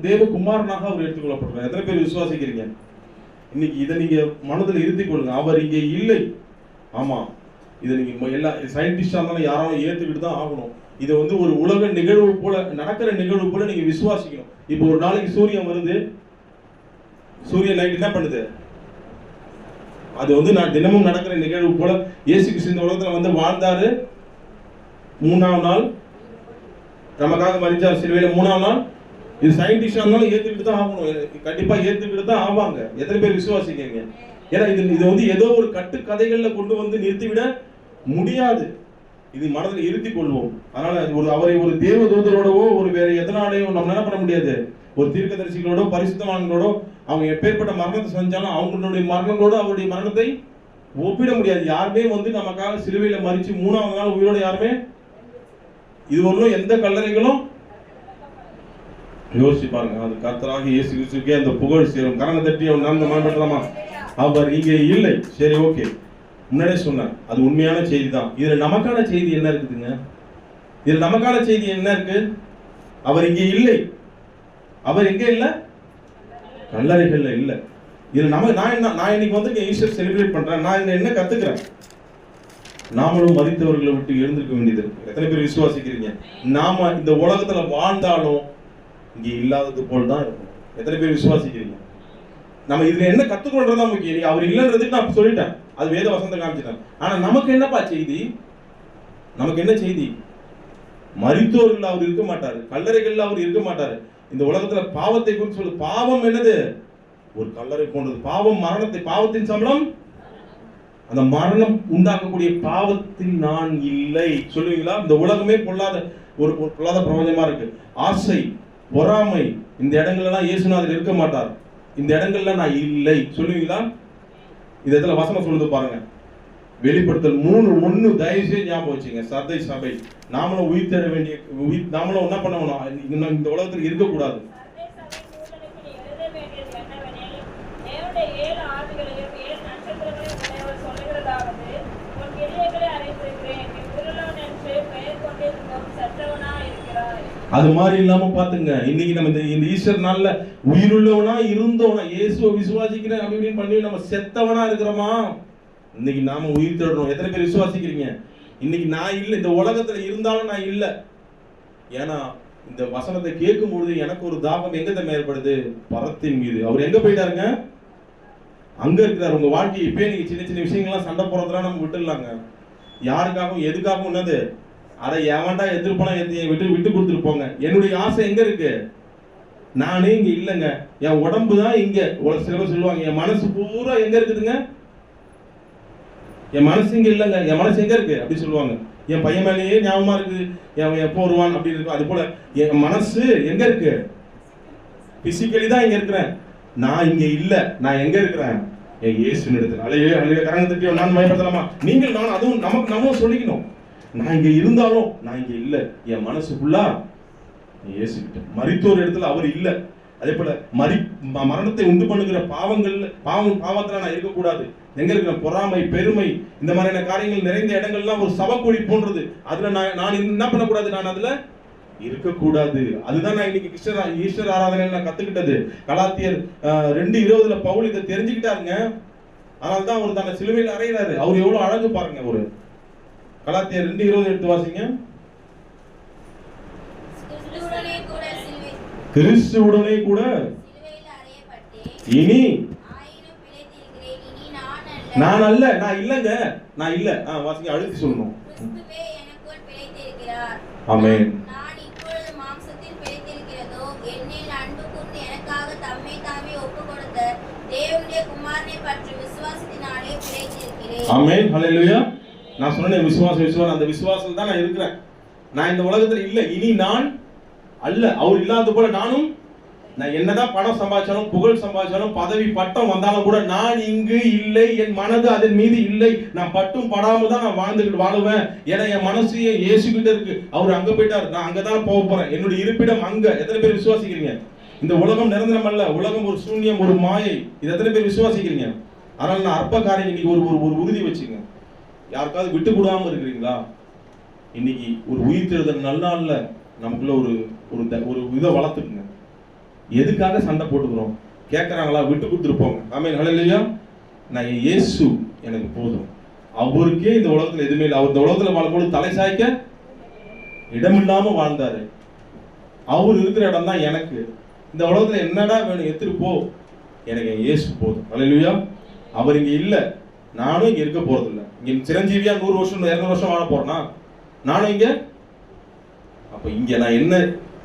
தேவகுமாரனாக அவர் எடுத்துக்கொள்ளப்படுறார். எத்தனை பேர் விசுவாசிக்கிறீங்க? இன்னைக்கு இதை நீங்க மனதில் இருத்திக் கொள்ளுங்க. அவர் இங்கே இல்லை. ஆமா, இதை நீங்க எல்லா சயின்டிஸ்டா இருந்தாலும் யாராலும் ஏத்துக்கிட்டு தான் ஆகணும். இதை வந்து ஒரு உலக நிகழ்வு போல, நடக்கிற நிகழ்வு போல நீங்க விசுவாசிக்கணும். இப்போ ஒரு நாளைக்கு சூரியன் வருது, சூரியன் நைட் என்ன பண்ணுது, அது வந்து நான் தினமும் நடக்கிற நிகழ்வு போல. இயேசு கிறிஸ்து இந்த உலகத்துல வந்து வாழ்ந்தாரு, 3ஆம் நாள் நமக்காக மரிச்சார் சிலுவையில, 3ஆம் நாள். இது சயின்டிஸ்டா இருந்தாலும் ஏத்துக்கிட்டு தான் ஆகணும். கண்டிப்பா ஏத்துக்கிட்டு தான் ஆவாங்க. எத்தனை பேர் விசுவாசிக்கிறீங்க? ஏன்னா இது வந்து ஏதோ ஒரு கட்டு கதைகள்ல கொண்டு வந்து நிறுத்திவிட முடியாது. இது மனதில் இருத்திக் கொள்வோம். அதனால அவரை ஒரு தேவ தூதரோடவோ ஒரு வேற எதனாலேயோ நம்ம என்ன பண்ண முடியாது. ஒரு தீர்க்கதரிசிகளோட பரிசுத்தவான்களோட அவங்க எப்பேற்பட்ட மரணத்தை செஞ்சாலும் அவங்களுடைய மரணங்களோட அவருடைய மரணத்தை ஒப்பிட முடியாது. யாருமே வந்து நமக்காக சிலுவையில மறிச்சு 3ஆம் நாள் உயிரோட யாருமே இதுவரையிலும் எந்த கல்லறைகளும் யோசிச்சு பாருங்க. அது கர்த்தராகிய இயேசு கிறிஸ்துவுக்கே அந்த புகழ் சேரும். கரங்க தட்டி அவன் நாம் மாற்றலாமா? அவர் இங்கே இல்லை. சரி, ஓகே, முன்னாடியே சொன்னேன், அது உண்மையான செய்தி தான். இதுல நமக்கான செய்தி என்ன இருக்குதுங்க? இதுல நமக்கான செய்தி என்ன இருக்கு? அவர் இங்கே இல்லை. அவர் எங்க இல்ல? கல்லறைகள்ல இல்ல. இதுல நான் இன்னைக்கு வந்து ஈஸ்டர் செலிப்ரேட் பண்றேன். நான் என்ன கத்துக்கிறேன்? நாமளும் மரித்தவர்களை விட்டு எழுந்திருக்க வேண்டியது இருக்கு. எத்தனை பேர் விசுவாசிக்கிறீங்க? நாம இந்த உலகத்துல வாழ்ந்தாலும் இங்க இல்லாதது போல் தான் இருக்கும். எத்தனை பேர் விசுவாசிக்கிறீங்க? நம்ம இதுல என்ன கத்துக்கணும்ன்றதான் முக்கியம். அவர் இல்லைன்றதுக்கு நான் சொல்லிட்டேன், அது வேத வசனத்தை காமிச்சிட்டேன். ஆனா நமக்கு என்னப்பா செய்தி? நமக்கு என்ன செய்தி? மரித்தோர்கள் அவர் இருக்க மாட்டாரு, கல்லறைகள்ல அவர் இருக்க மாட்டாரு. இந்த உலகத்துல பாவத்தை குறித்து சொல்லு. பாவம் என்னது? ஒரு கல்லறை போன்றது. பாவம் மரணத்தை, பாவத்தின் சம்பளம் அந்த மரணம் உண்டாக்கக்கூடிய பாவத்தில் நான் இல்லை சொல்லுவீங்களா? இந்த உலகமே பொல்லாத ஒரு பொல்லாத பிரபஞ்சமா இருக்கு. ஆசை, பொறாமை, இந்த இடங்கள்லாம் இயேசுநாதர் இருக்க மாட்டார். இந்த இடங்கள்ல நான் இல்லை சொல்லுவீங்களா? இந்த இடத்துல வசனம் சொல்லுது பாருங்க, வெளிப்படுத்தல் 3:1 தயவு செய்து ஞாபகம் வச்சுங்க. சர்தை சபை நாமளும் உயிர் தேட வேண்டிய நாமளும் என்ன பண்ணணும்? இந்த உலகத்தில் இருக்கக்கூடாது. அது மாதிரி இல்லாம பாத்துங்க, இன்னைக்கு நம்ம இந்த ஈஸ்டர் நாள்ல உயிருள்ளவனா இருந்தவனா இயேசுவை விசுவாசிக்கிறேன் அப்படி இப்படின்னு பண்ணி நம்ம செத்தவனா இருக்கிறோமா? இன்னைக்கு நாம உயிர் தேடணும். எத்தனை பேர் விசுவாசிக்கிறீங்க? இன்னைக்கு நான் இல்லை, இந்த உலகத்துல இருந்தாலும் நான் இல்லை. ஏன்னா இந்த வசனத்தை கேட்கும் பொழுது எனக்கு ஒரு தாகம் எங்க தான் ஏற்படுது? பரத்தின் மீது. அவர் எங்க போயிட்டாருங்க? அங்க இருக்கிறார். உங்க வாழ்க்கையை இப்பயே நீங்க சின்ன சின்ன விஷயங்கள்லாம் சண்டை போறதெல்லாம் நம்ம விட்டுடலாங்க. யாருக்காகவும் எதுக்காகவும் என்னது அதை எவன்டா எதிர்ப்பனா விட்டு விட்டு கொடுத்துட்டு போங்க. என்னுடைய ஆசை எங்க இருக்கு? நானே இங்க இல்லைங்க, என் உடம்பு தான் இங்க. சில பேர் சொல்லுவாங்க என் மனசு பூரா எங்க இருக்குதுங்க? என் மனசு இங்க இல்லைங்க, என் மனசு எங்க இருக்கு அப்படி சொல்லுவாங்க. என் பையன் மேலேயே ஞாபகமா இருக்குது, எப்போ வருவான் அப்படின்னு இருக்கும். அது போல என் மனசு எங்க இருக்கு? பிசிக்கலி தான் இங்க இருக்கிறேன், நான் இங்க இல்ல. நான் எங்க இருக்கிறேன்? என் இயேசுவின் இடத்துல. அலையே கரங்க தட்டி நான் பயன்படுத்தலாமா? நீங்கள் நான் அதுவும் நம்மளும் சொல்லிக்கணும். நான் இங்க இருந்தாலும் நான் இங்க இல்ல, என் மனசு ஃபுல்லா இயேசு கிட்ட. மரித்தோர் இடத்துல அவர் இல்ல. அதே போல மரணத்தை உண்டு பண்ணுகிற பாவத்துல நான் இருக்கக்கூடாது. எங்க இருக்கிற பொறாமை, பெருமை, இந்த மாதிரியான காரியங்கள் நிறைந்த இடங்கள்லாம் ஒரு சவக்குழி போன்றது. அதுல நான் என்ன பண்ணக்கூடாது? நான் அதுல இருக்கக்கூடாது. அதுதான் நான் இன்னைக்கு ஈஸ்டர் ஆராதனையில் நான் கத்துக்கிட்டது. கலாத்தியர் 2:20 பவுல் இதை தெரிஞ்சுக்கிட்டாருங்க. அதனால்தான் அவர் தன்னை சிலுவையில் அறையிறாரு. அவர் எவ்வளவு அழகு பாருங்க. ஒரு கலாத்தியர் 2:20 எடுத்து வாசிங்க. கிறிஸ்துவுடனே கூட இனி நான் அல்ல, நான் இல்லங்க, நான் இல்ல. வாசிங்க, அழுத்தி சொல்லணும். ஆமென். நான் இப்பொழுது மாம்சத்தில் பிழைத்திருக்கிறதோ என்னில் அன்பு கூர்ந்து எனக்காக தம்மை தாமே ஒப்புக்கொடுத்த தேவனுடைய குமாரனை பற்றி விசுவாசத்தினாலே பிழைத்திருக்கிறேன். ஆமென். ஹல்லேலூயா. நான் சொன்னேன் விசுவாசம், அந்த விசுவாசத்தில் தான் நான் இருக்கிறேன். நான் இந்த உலகத்துல இல்ல, இனி நான் அல்ல. அவர் இல்லாத போல நானும், நான் என்னதான் பணம் சம்பாதிச்சாலும், புகழ் சம்பாதிச்சாலும், பதவி பட்டம் வந்தாலும் கூட நான் இங்கு இல்லை. என் மனது அதன் மீது இல்லை. நான் பட்டும் படாம தான் நான் வாழுவேன். ஏன்னா என் மனசு இயேசுகிட்ட இருக்கு. அவர் அங்க போயிட்டார், நான் அங்கதான் போக போறேன். என்னுடைய இருப்பிடம் அங்க. எத்தனை பேர் விசுவாசிக்கிறீங்க? இந்த உலகம் நிரந்தரம் அல்ல, உலகம் ஒரு சூன்யம், ஒரு மாயை. இது எத்தனை பேர் விசுவாசிக்கிறீங்க? அதனால நான் அற்ப காரியம் இன்னைக்கு ஒரு உறுதி வச்சுங்க. யாருக்காவது விட்டு கூடாம இருக்கிறீங்களா? இன்னைக்கு ஒரு உயிர் தேடுதல் நல்ல நாள்ல நமக்குள்ள ஒரு இதை வளர்த்துக்குங்க. எதுக்காக சண்டை போட்டுக்கிறோம்? கேட்கறாங்களா? விட்டு கொடுத்துருப்போங்க. ஆமென். ஹல்லேலூயா. நான் இயேசு எனக்கு போதும். அவருக்கே இந்த உலகத்துல எதுவுமே இல்லை. அவர் இந்த உலகத்துல வாழும்போது தலை சாய்க்க இடமில்லாம வாழ்ந்தாரு. அவர் இருக்கிற இடம் தான் எனக்கு. இந்த உலகத்துல என்னடா வேணும்? எடுத்துட்டு போ, எனக்கு இயேசு போதும். ஹல்லேலூயா. அவர் இங்க இல்ல, நானும் இங்க இருக்க போறது இல்லை. இங்க சிரஞ்சீவியா 100 வருஷம் 200 வருஷம் வாழ போறேன்னா நானும் இங்க. அப்ப இங்க நான் என்ன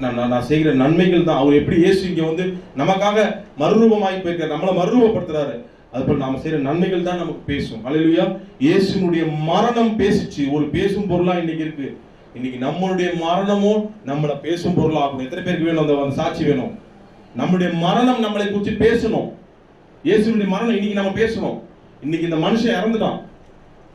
நான் செய்கிற நன்மைகள் தான். அவர் எப்படி இயேசு இங்க வந்து நமக்காக மறுரூபமாகி போயிருக்காரு, நம்மளை மறுரூபப்படுத்துறாரு. அதுபோல் நாம செய்யற நன்மைகள் தான் நமக்கு பேசும். ஹல்லேலூயா. இயேசுனுடைய மரணம் பேசிச்சு. ஒரு பேசும் பொருளா இன்னைக்கு இருக்கு. இன்னைக்கு நம்மளுடைய மரணமும் நம்மளை பேசும் பொருளா ஆகணும். எத்தனை பேருக்கு வேணும் அந்த சாட்சி வேணும்? நம்மளுடைய மரணம் நம்மளை குறித்து பேசணும். இயேசுனுடைய மரணம் இன்னைக்கு நம்ம பேசணும். இன்னைக்கு இந்த மனுஷன் இறந்துட்டான்,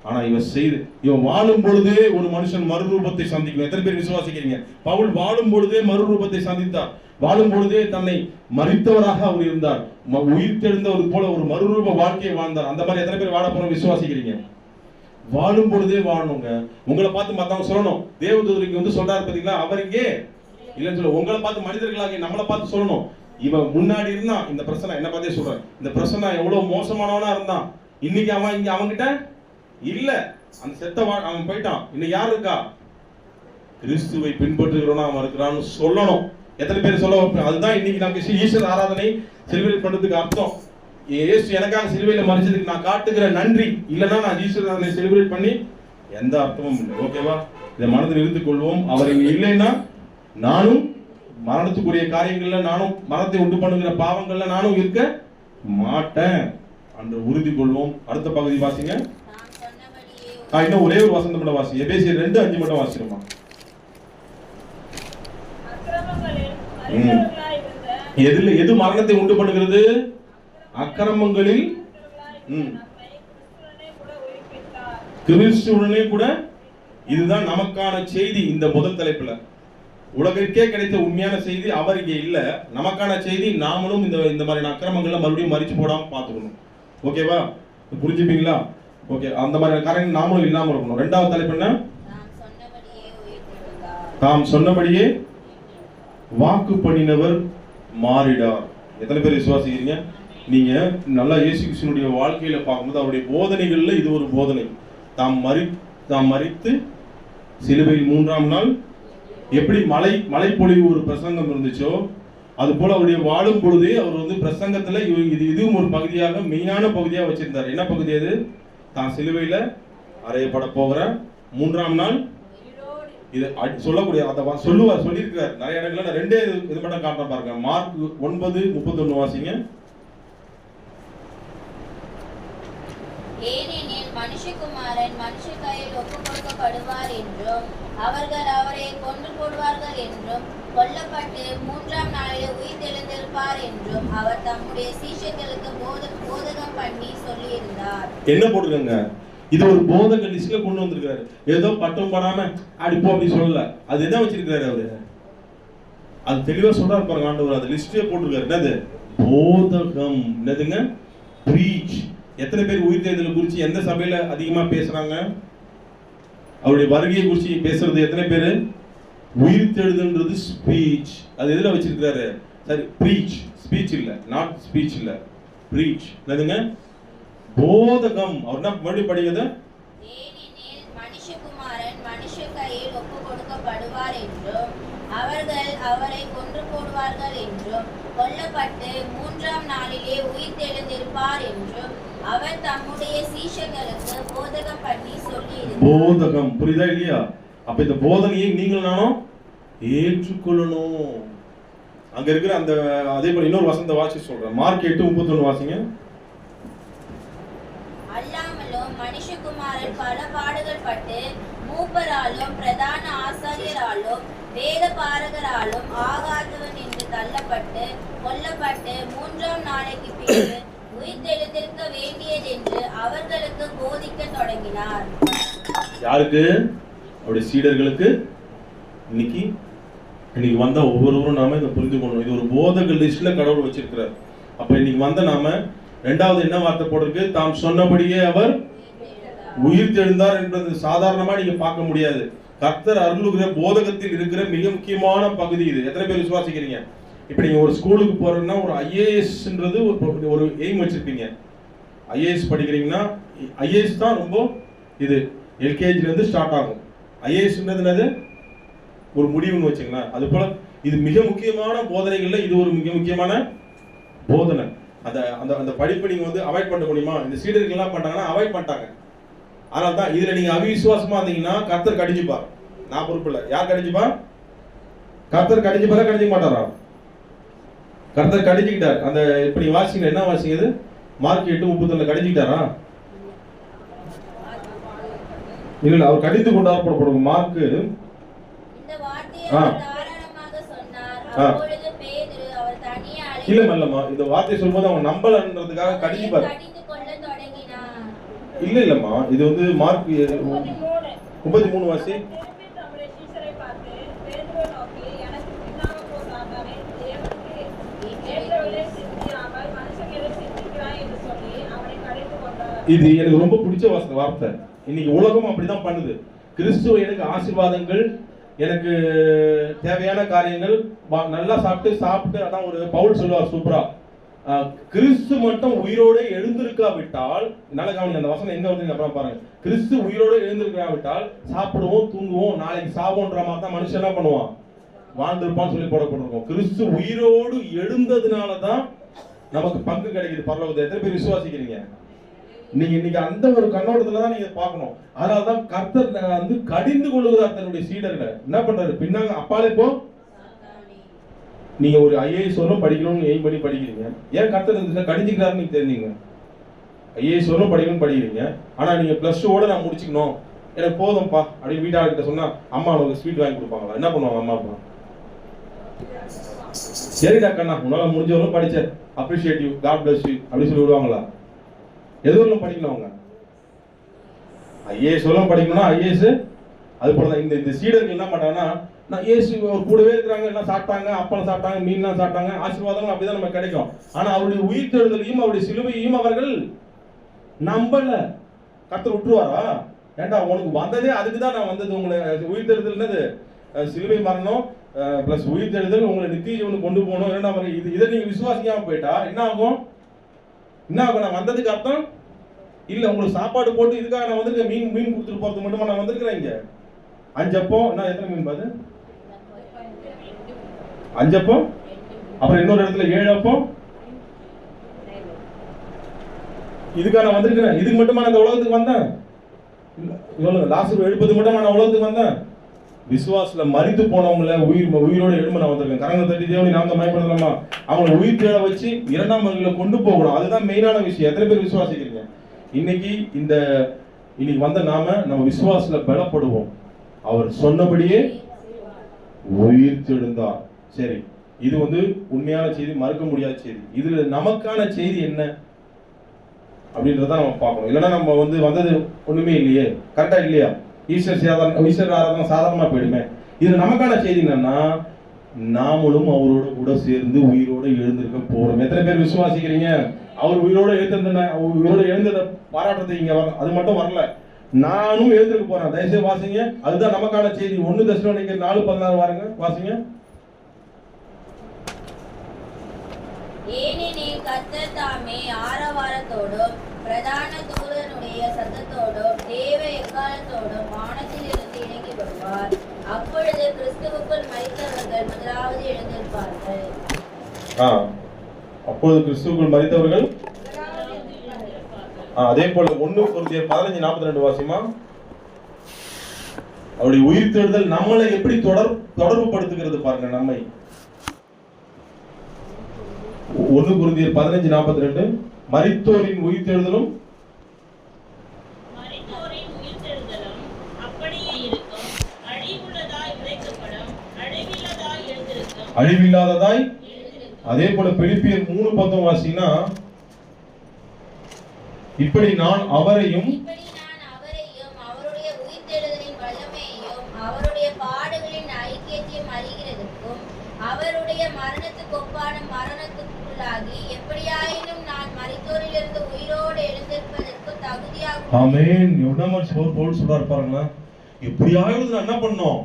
ஆனா இவன் வாழும் பொழுதே ஒரு மனுஷன் மறுரூபத்தை சந்திக்கணும். எத்தனை பேர் விசுவாசிக்கிறீங்க? பவுல் வாழும் பொழுதே மறுரூபத்தை சந்தித்தார். வாழும் பொழுதே தன்னை மரித்தவராக அவர் இருந்தார். உயிர் தெழுந்தவர் போல ஒரு மறுரூப வாழ்க்கையை வாழ்ந்தார். அந்த மாதிரி எத்தனை பேர் வாழ போறோம் விசுவாசிக்கிறீங்க? வாழும் பொழுதே வாழணுங்க. உங்களை பார்த்து மத்தவங்க சொல்லணும். தேவதூதருக்கு வந்து சொல்றாரு பாத்தீங்களா, அவர் இங்கே இல்லைன்னு சொல்ல. உங்களை பார்த்து மனிதர்களாக நம்மளை பார்த்து சொல்லணும், இவன் முன்னாடி இருந்தான். இந்த பிரச்சனை என்ன பார்த்தே சொல்றேன், இந்த பிரச்சனை எவ்வளவு மோசமானவனா இருந்தான், இன்னைக்கு அவன் இங்க அவன்கிட்ட இல்ல, அந்த செத்த அவன் போயிட்டான். இன்னைக்கு யார் இருக்கா? கிறிஸ்துவை பின்பற்றுகிறவனா அவன் இருக்கிறான்னு சொல்லணும். எத்தனை பேர் சொல்ல? அதுதான் இன்னைக்கு நமக்கு ஈஸ்டர் ஆராதனை செலிப்ரேட் பண்றதுக்கு அர்த்தம். இயேசு எனக்காக சிலுவையில மரிச்சதுக்கு நான் காட்டுகிற நன்றி. இல்லைன்னா நான் ஈஸ்டர் ஆராதனை செலிப்ரேட் பண்ணி எந்த அர்த்தமும் இல்லை. ஓகேவா? இதை மனதில் இருந்துக் கொள்வோம். அவர் இங்க இல்லைன்னா நானும் மரணத்துக்குரிய காரியங்கள்ல, நானும் மரணத்தை உண்டு பண்ணுகிற பாவங்கள்ல நானும் இருக்க மாட்டேன் என்று உறுதி கொள்வோம். அடுத்த பகுதி வாசிங்க. இன்னும் ஒரே ஒரு வசனம் மட்டும் வாசி. எபேசியர் 2:5 மட்டும் வாசிக்கிறோமா? எது மரணத்தை உண்டு பண்ணுகிறது? அக்கிரமங்களில் கிறிஸ்துவுடனே கூட. இதுதான் நமக்கான செய்தி. இந்த முதல் தலைப்புல உலகிற்கே கிடைத்த உண்மையான செய்தி. அவர் இங்கே இல்ல, நமக்கான செய்தி. நாமளும் இந்த மாதிரி அக்கிரமங்கள்ல மறுபடியும் மறிச்சு போடாம பாத்துக்கணும். ஓகேவா? புரிஞ்சுப்பீங்களா? ஓகே, அந்த மாதிரி காரணம் நாமளும் இல்லாம இருக்கணும். இரண்டாவது தலைப்பு என்ன? தாம் சொன்னபடியே வாக்கு பண்ணினவர் மாறிடார். எத்தனை பேர் விசுவாசிக்கிறீங்க? நீங்க நல்லா இயேசு கிறிஸ்துவினுடைய வாழ்க்கையில பார்க்கும்போது அவருடைய போதனைகள்ல இது ஒரு போதனை. தாம் மரித்து சிலுவையில் 3ஆம் நாள் எப்படி மலைப்பொழிவு ஒரு பிரசங்கம் இருந்துச்சோ அது போல அவருடைய வாழும் பொழுதே அவர் பிரசங்கத்துல இதுவும் ஒரு பகுதியாக மெயினான பகுதியாக வச்சிருந்தார். என்ன பகுதி அது? தான் சிலுவையில அறையப்பட போகிற 3ஆம் நாள் இது சொல்லக்கூடிய அதை சொல்லியிருக்கிறார் நிறைய இடங்கள்ல. நான் ரெண்டே இது மட்டும் காட்டுறேன் பாருங்க. மார்க் 9:31 வாசிங்க. ஏனெனில் மனுஷகுமாரன் மனுஷ கையில் ஒப்புக் கொடுக்கப்படுவார் என்றும் அவர்கள் அவரை கொன்று போடுவார்கள் என்றும் கொல்லப்பட்டு 3ஆம் நாளிலே உயிர்த்தெழுந்திருப்பார் என்றும் அவர் தம்முடைய சீஷர்களுக்கு போதகம் பண்ணி சொல்லியிருந்தார். என்ன போட்டுருங்க? இது ஒரு போதக லிஸ்ட்ல கொண்டு வந்திருக்காரு. ஏதோ பட்டம் படாம அடிப்போ அப்படி சொல்லல. அது என்ன வச்சிருக்காரு அவரு? அது தெளிவா சொல்றாரு பாருங்க ஆண்டவர். அது லிஸ்டே போட்டிருக்காரு. என்னது? போதகம். என்னதுங்க? பிரீச். எத்தனை பேர் உயிர்த்தெழுதலை குறித்து எந்த சபையில அதிகமா பேசுறாங்க? அவருடைய வருகையை குறித்து பேசுறது எத்தனை பேரு? உயிர்த்தெழுதல்ன்றது ஸ்பீச். அது எதுல வச்சிருக்காரு? சரி, பிரீச். ஸ்பீச் இல்ல, நாட் ஸ்பீச் இல்ல, பிரீச். என்னதுங்க? போதகம். அவர் என்ன மறுபடியும் படிக்கிறது? ஏனெனில் மனுஷகுமாரன் மனுஷ கையில் ஒப்புக் கொடுக்கப்படுவார் என்றும் அவர்கள் அவரை கொன்று போடுவார்கள் என்றும் கொல்லப்பட்டு 3ஆம் நாளிலே உயிர்த்தெழுந்திருப்பார் என்றும் அவர் தம்முடைய சீஷர்களுக்கு போதகம் பண்ணி சொல்லியிருந்தார். போதகம். புரியுதா இல்லையா? அப்ப இந்த போதனையை நீங்கள் நானும் ஏற்றுக்கொள்ளணும். அங்க இருக்கிற அந்த அதே போல இன்னொரு வசந்த வாசி சொல்றேன். மார்க் 8:31 வாசிங்க. அல்லாமலும் மனுஷகுமாரன் பல பாடுகள் பட்டு மூப்பராலும் பிரதான ஆசாரியராலும் வேத பாரகராலும் ஆகாதவன் என்று தள்ளப்பட்டு கொல்லப்பட்டு 3ஆம் நாளைக்கு பின்பு உயிர்த்தெழுந்திருக்க வேண்டியதென்று அவர்களுக்கு போதிக்க தொடங்கினார். யாருக்கு? அவருடைய சீடர்களுக்கு. இன்னைக்கு வந்த ஒவ்வொருவரும் நாம இதை புரிந்து கொள்ளணும். இது ஒரு போதக லிஸ்ட்ல கடவுள் வச்சிருக்கிறார். அப்ப இன்னைக்கு வந்த நாம இரண்டாவது என்ன வார்த்தை போட்டிருக்கு? தாம் சொன்னபடியே அவர் உயிர்த்தெழுந்தார் என்பது சாதாரணமா நீங்க பார்க்க முடியாது. கர்த்தர் அருளுகிற போதகத்தில் இருக்கிற மிக முக்கியமான பகுதி இது. எத்தனை பேர் விசுவாசிக்கிறீங்க? இப்ப நீங்க ஒரு ஸ்கூலுக்கு போறீங்கன்னா ஒரு ஐஏஎஸ்ன்றது ஒரு எய்ம் வச்சிருப்பீங்க. ஐஏஎஸ் படிக்கிறீங்கன்னா ஐஏஎஸ் தான் ரொம்ப இது எல்கேஜில இருந்து ஸ்டார்ட் ஆகும். ஐஏஎஸ்ன்றது என்னது? ஒரு முடிவுன்னு வச்சுங்களேன். அது போல இது மிக முக்கியமான போதனைகள்ல இது ஒரு மிக முக்கியமான போதனை. அந்த அந்த அந்த படிப்பை நீங்க அவாய்ட் பண்ண முடியுமா? இந்த சீடர்கள் எல்லாம் பண்ணாங்கன்னா அவாய்ட் பண்ணிட்டாங்க. அதனால தான் இதுல நீங்க அவிசுவாசமா இருந்தீங்கன்னா கர்த்தர் கடிஞ்சுப்பார். நான் பொறுப்பு இல்லை. யார் கடிஞ்சுப்பா? கர்த்தர் கடிஞ்சுப்பாரா கடிஞ்சிக்க மாட்டாரா? கர்த்தர் கடிஞ்சுக்கிட்டார். அந்த இப்படி வாசிங்க. என்ன வாசிங்க? மார்க் 8:31 கடிஞ்சுக்கிட்டாரா? இல்ல, அவர் கடிந்து கொண்டார் போடுங்க. மார்க் இந்த வார்த்தையை தாராளமாக சொன்னார். அப்பொழுது பேதுரு அவர் தனியே இல்லம்மா, இந்த வார்த்தை சொல்லும்போது அவன் நம்பலன்றதுக்காக கடிஞ்சுப்பார். இல்லம்மா, இது மார்க் 33 வாசி. இது எனக்கு ரொம்ப பிடிச்ச வார்த்தை. இன்னைக்கு உலகம் அப்படிதான் பண்ணுது. கிறிஸ்துவ எனக்கு ஆசீர்வாதங்கள், எனக்கு தேவையான காரியங்கள், நல்லா சாப்பிட்டு அதான் ஒரு பவுல் சொல்லுவார் சூப்பரா, கிறிஸ்து மட்டும் உயிரோடு எழுந்திருக்காவிட்டால், நல்ல கவனிங்க அந்த வசனம் எங்க வருதுங்க அப்புறம் பாருங்க. கிறிஸ்து உயிரோடு எழுந்திருக்காவிட்டால் சாப்பிடுவோம் தூங்குவோம் நாளைக்கு சாவோன்ற மாதிரி தான் மனுஷன் என்ன பண்ணுவான், வாழ்ந்திருப்பான்னு சொல்லி போடப்பட்டிருக்கோம். கிறிஸ்து உயிரோடு எழுந்ததுனாலதான் நமக்கு பங்கு கிடைக்குது பரலோகத்தை. எத்தனை பேர் விசுவாசிக்கிறீங்க? நீங்க இன்னைக்கு அந்த ஒரு கண்ணோட்டத்துல தான் நீங்க பார்க்கணும். அதனாலதான் கர்த்தர் கடிந்து கொள்ளுகிறார் தன்னுடைய சீடர்களை. என்ன பண்றாரு? பின்னாங்க அப்பாலே போ, நீங்க ஒரு ஐஏஎஸ் வரணும் படிக்கணும்னு எய்ம் பண்ணி படிக்கிறீங்க. ஏன் கர்த்தர் கடிஞ்சுக்கிறாருன்னு நீங்க தெரிஞ்சீங்க. ஐஏஎஸ் வரணும் படிக்கணும்னு படிக்கிறீங்க. ஆனா நீங்க +2 நான் முடிச்சுக்கணும், எனக்கு போதும்பா அப்படின்னு வீட்டாளர்கிட்ட சொன்னா அம்மா உனக்கு ஸ்வீட் வாங்கி கொடுப்பாங்களா? என்ன பண்ணுவாங்க அம்மா அப்பா? சரிடா கண்ணா, உன்னால முடிஞ்சவங்களும் படிச்ச, appreciate you, God bless you அப்படி சொல்லி விடுவாங்களா? எதுவும் படிக்கணும் அவங்க. ஐஏஎஸ் வரணும் படிக்கணும்னா ஐஏஎஸ். அது போலதான் இந்த சீடர்கள் என்ன பண்றாங்கன்னா, நான் இயேசு அவர் கூடவே இருக்கிறாங்க, எல்லாம் சாப்பிட்டாங்க, அப்பளம் சாப்பிட்டாங்க, மீன்லாம் சாப்பிட்டாங்க, ஆசீர்வாதங்கள் அப்படிதான் நமக்கு கிடைக்கும். ஆனா அவருடைய உயிர்த்தெழுதலையும் அவருடைய சிலுவையையும் அவர்கள் நம்பல. கர்த்தர் விட்டுருவாரா? ஏண்டா உனக்கு வந்ததே அதுக்குதான் நான் வந்தது. உங்களை உயிர்த்தெழுதல் என்னது? சிலுவை மரணம், பிளஸ் உயிர்த்தெழுதல் உங்களை நித்திய ஜீவனுக்கு கொண்டு போகணும். இரண்டாம் வருகை. இதை நீங்க விசுவாசிக்காம போயிட்டா என்ன ஆகும்? நான் வந்ததுக்கு அர்த்தம் இல்ல உங்களுக்கு சாப்பாடு போட்டு இதுக்காக நான் வந்திருக்கேன், மீன் கொடுத்துட்டு போறது மட்டுமா நான் வந்திருக்கிறேன். இங்க 5 அப்பம், என்ன எத்தனை மீன் பாது? 5 அப்பம், அப்புறம் இன்னொரு இடத்துல 7 அப்பம். இதுக்காக நான் வந்திருக்கிறேன். இதுக்கு மட்டுமா நான் இந்த உலகத்துக்கு வந்தேன்? லாசரு எழுப்பது மட்டுமா நான் உலகத்துக்கு வந்தேன்? விசுவாசத்துல மரித்து போனவங்கள உயிரோட எழும்ப நான் வந்திருக்கேன். கரங்க தட்டி தேவனை நாம் தான் பயன்படுத்தலாமா? அவங்களை உயிர் தேட வச்சு இரண்டாம் வருகையில கொண்டு போகணும். அதுதான் மெயினான விஷயம். எத்தனை பேர் விசுவாசிக்கிறீங்க? இன்னைக்கு வந்த நம்ம விசுவாசத்துல பலப்படுவோம். அவர் சொன்னபடியே உயிர் தெழுந்தார். சரி, இது உண்மையான செய்தி, மறுக்க முடியாத செய்தி. இதுல நமக்கான செய்தி என்ன அப்படின்றத நம்ம பார்க்கணும். இல்லைன்னா நம்ம வந்தது ஒண்ணுமே இல்லையே, கரெக்டா இல்லையா? ஈஸ்வர் ஆராதனை சாதாரணமா போயிடுமே. இது நமக்கான செய்தி என்னன்னா, நாமளும் அவரோட கூட சேர்ந்து உயிரோட எழுந்திருக்க போறோம். எத்தனை பேர் விசுவாசிக்கிறீங்க? அவர் உயிரோட எழுந்தத பாராட்டுறது இங்க அது மட்டும் வரல, நானும் எழுந்திருக்க போறேன். தயவுசெய்து வாசிங்க. அதுதான் நமக்கான செய்தி. 1 தெசலோனிக்கர் 4:16 வாருங்க, வாசிங்க. ஏனெனில் கர்த்தர் தாமே ஆரவாரத்தோடும் பிரதான தூதனுடைய சத்தத்தோடும் தேவ எக்காலத்தோடும் வானத்திலிருந்து இறங்கி வருவார். அப்பொழுது கிறிஸ்துவுக்குள் மரித்தவர்கள் முதலாவது எழுந்திருப்பார்கள். அப்பொழுது கிறிஸ்துவுக்குள் மரித்தவர்கள் அதே போல 1 கொரிந்தியர் 15:42 வாசிமா. அவருடைய உயிர் தேடுதல் நம்மளை எப்படி தொடர்பு படுத்துகிறது பாருங்க. நம்மை 1 கொரிந்தியர் 15:42 மரித்தோரின் உயிர் தேடுதலும் அழிவில்லாததாய். அதே போல பிலிப்பியர் 3:10 வாசினா, இப்படி நான் அவரையும் அவருடைய உயிர்த்தெழுதலின் வல்லமையையும் அவருடைய பாடுகளின் ஐக்கியத்தையும் அறிகிறதற்கும் அவருடைய மரணத்துக்கு ஒப்பான மரணத்துக்குள்ளாகி எப்படியாயினும் நான் மரித்தோரிலிருந்து உயிரோடு எழுந்திருப்பதற்கு தகுதியாகும். ஆமென். எவ்வளவு போல் சொல்றாரு பாருங்க. எப்படியாவது நான் என்ன பண்ணோம்?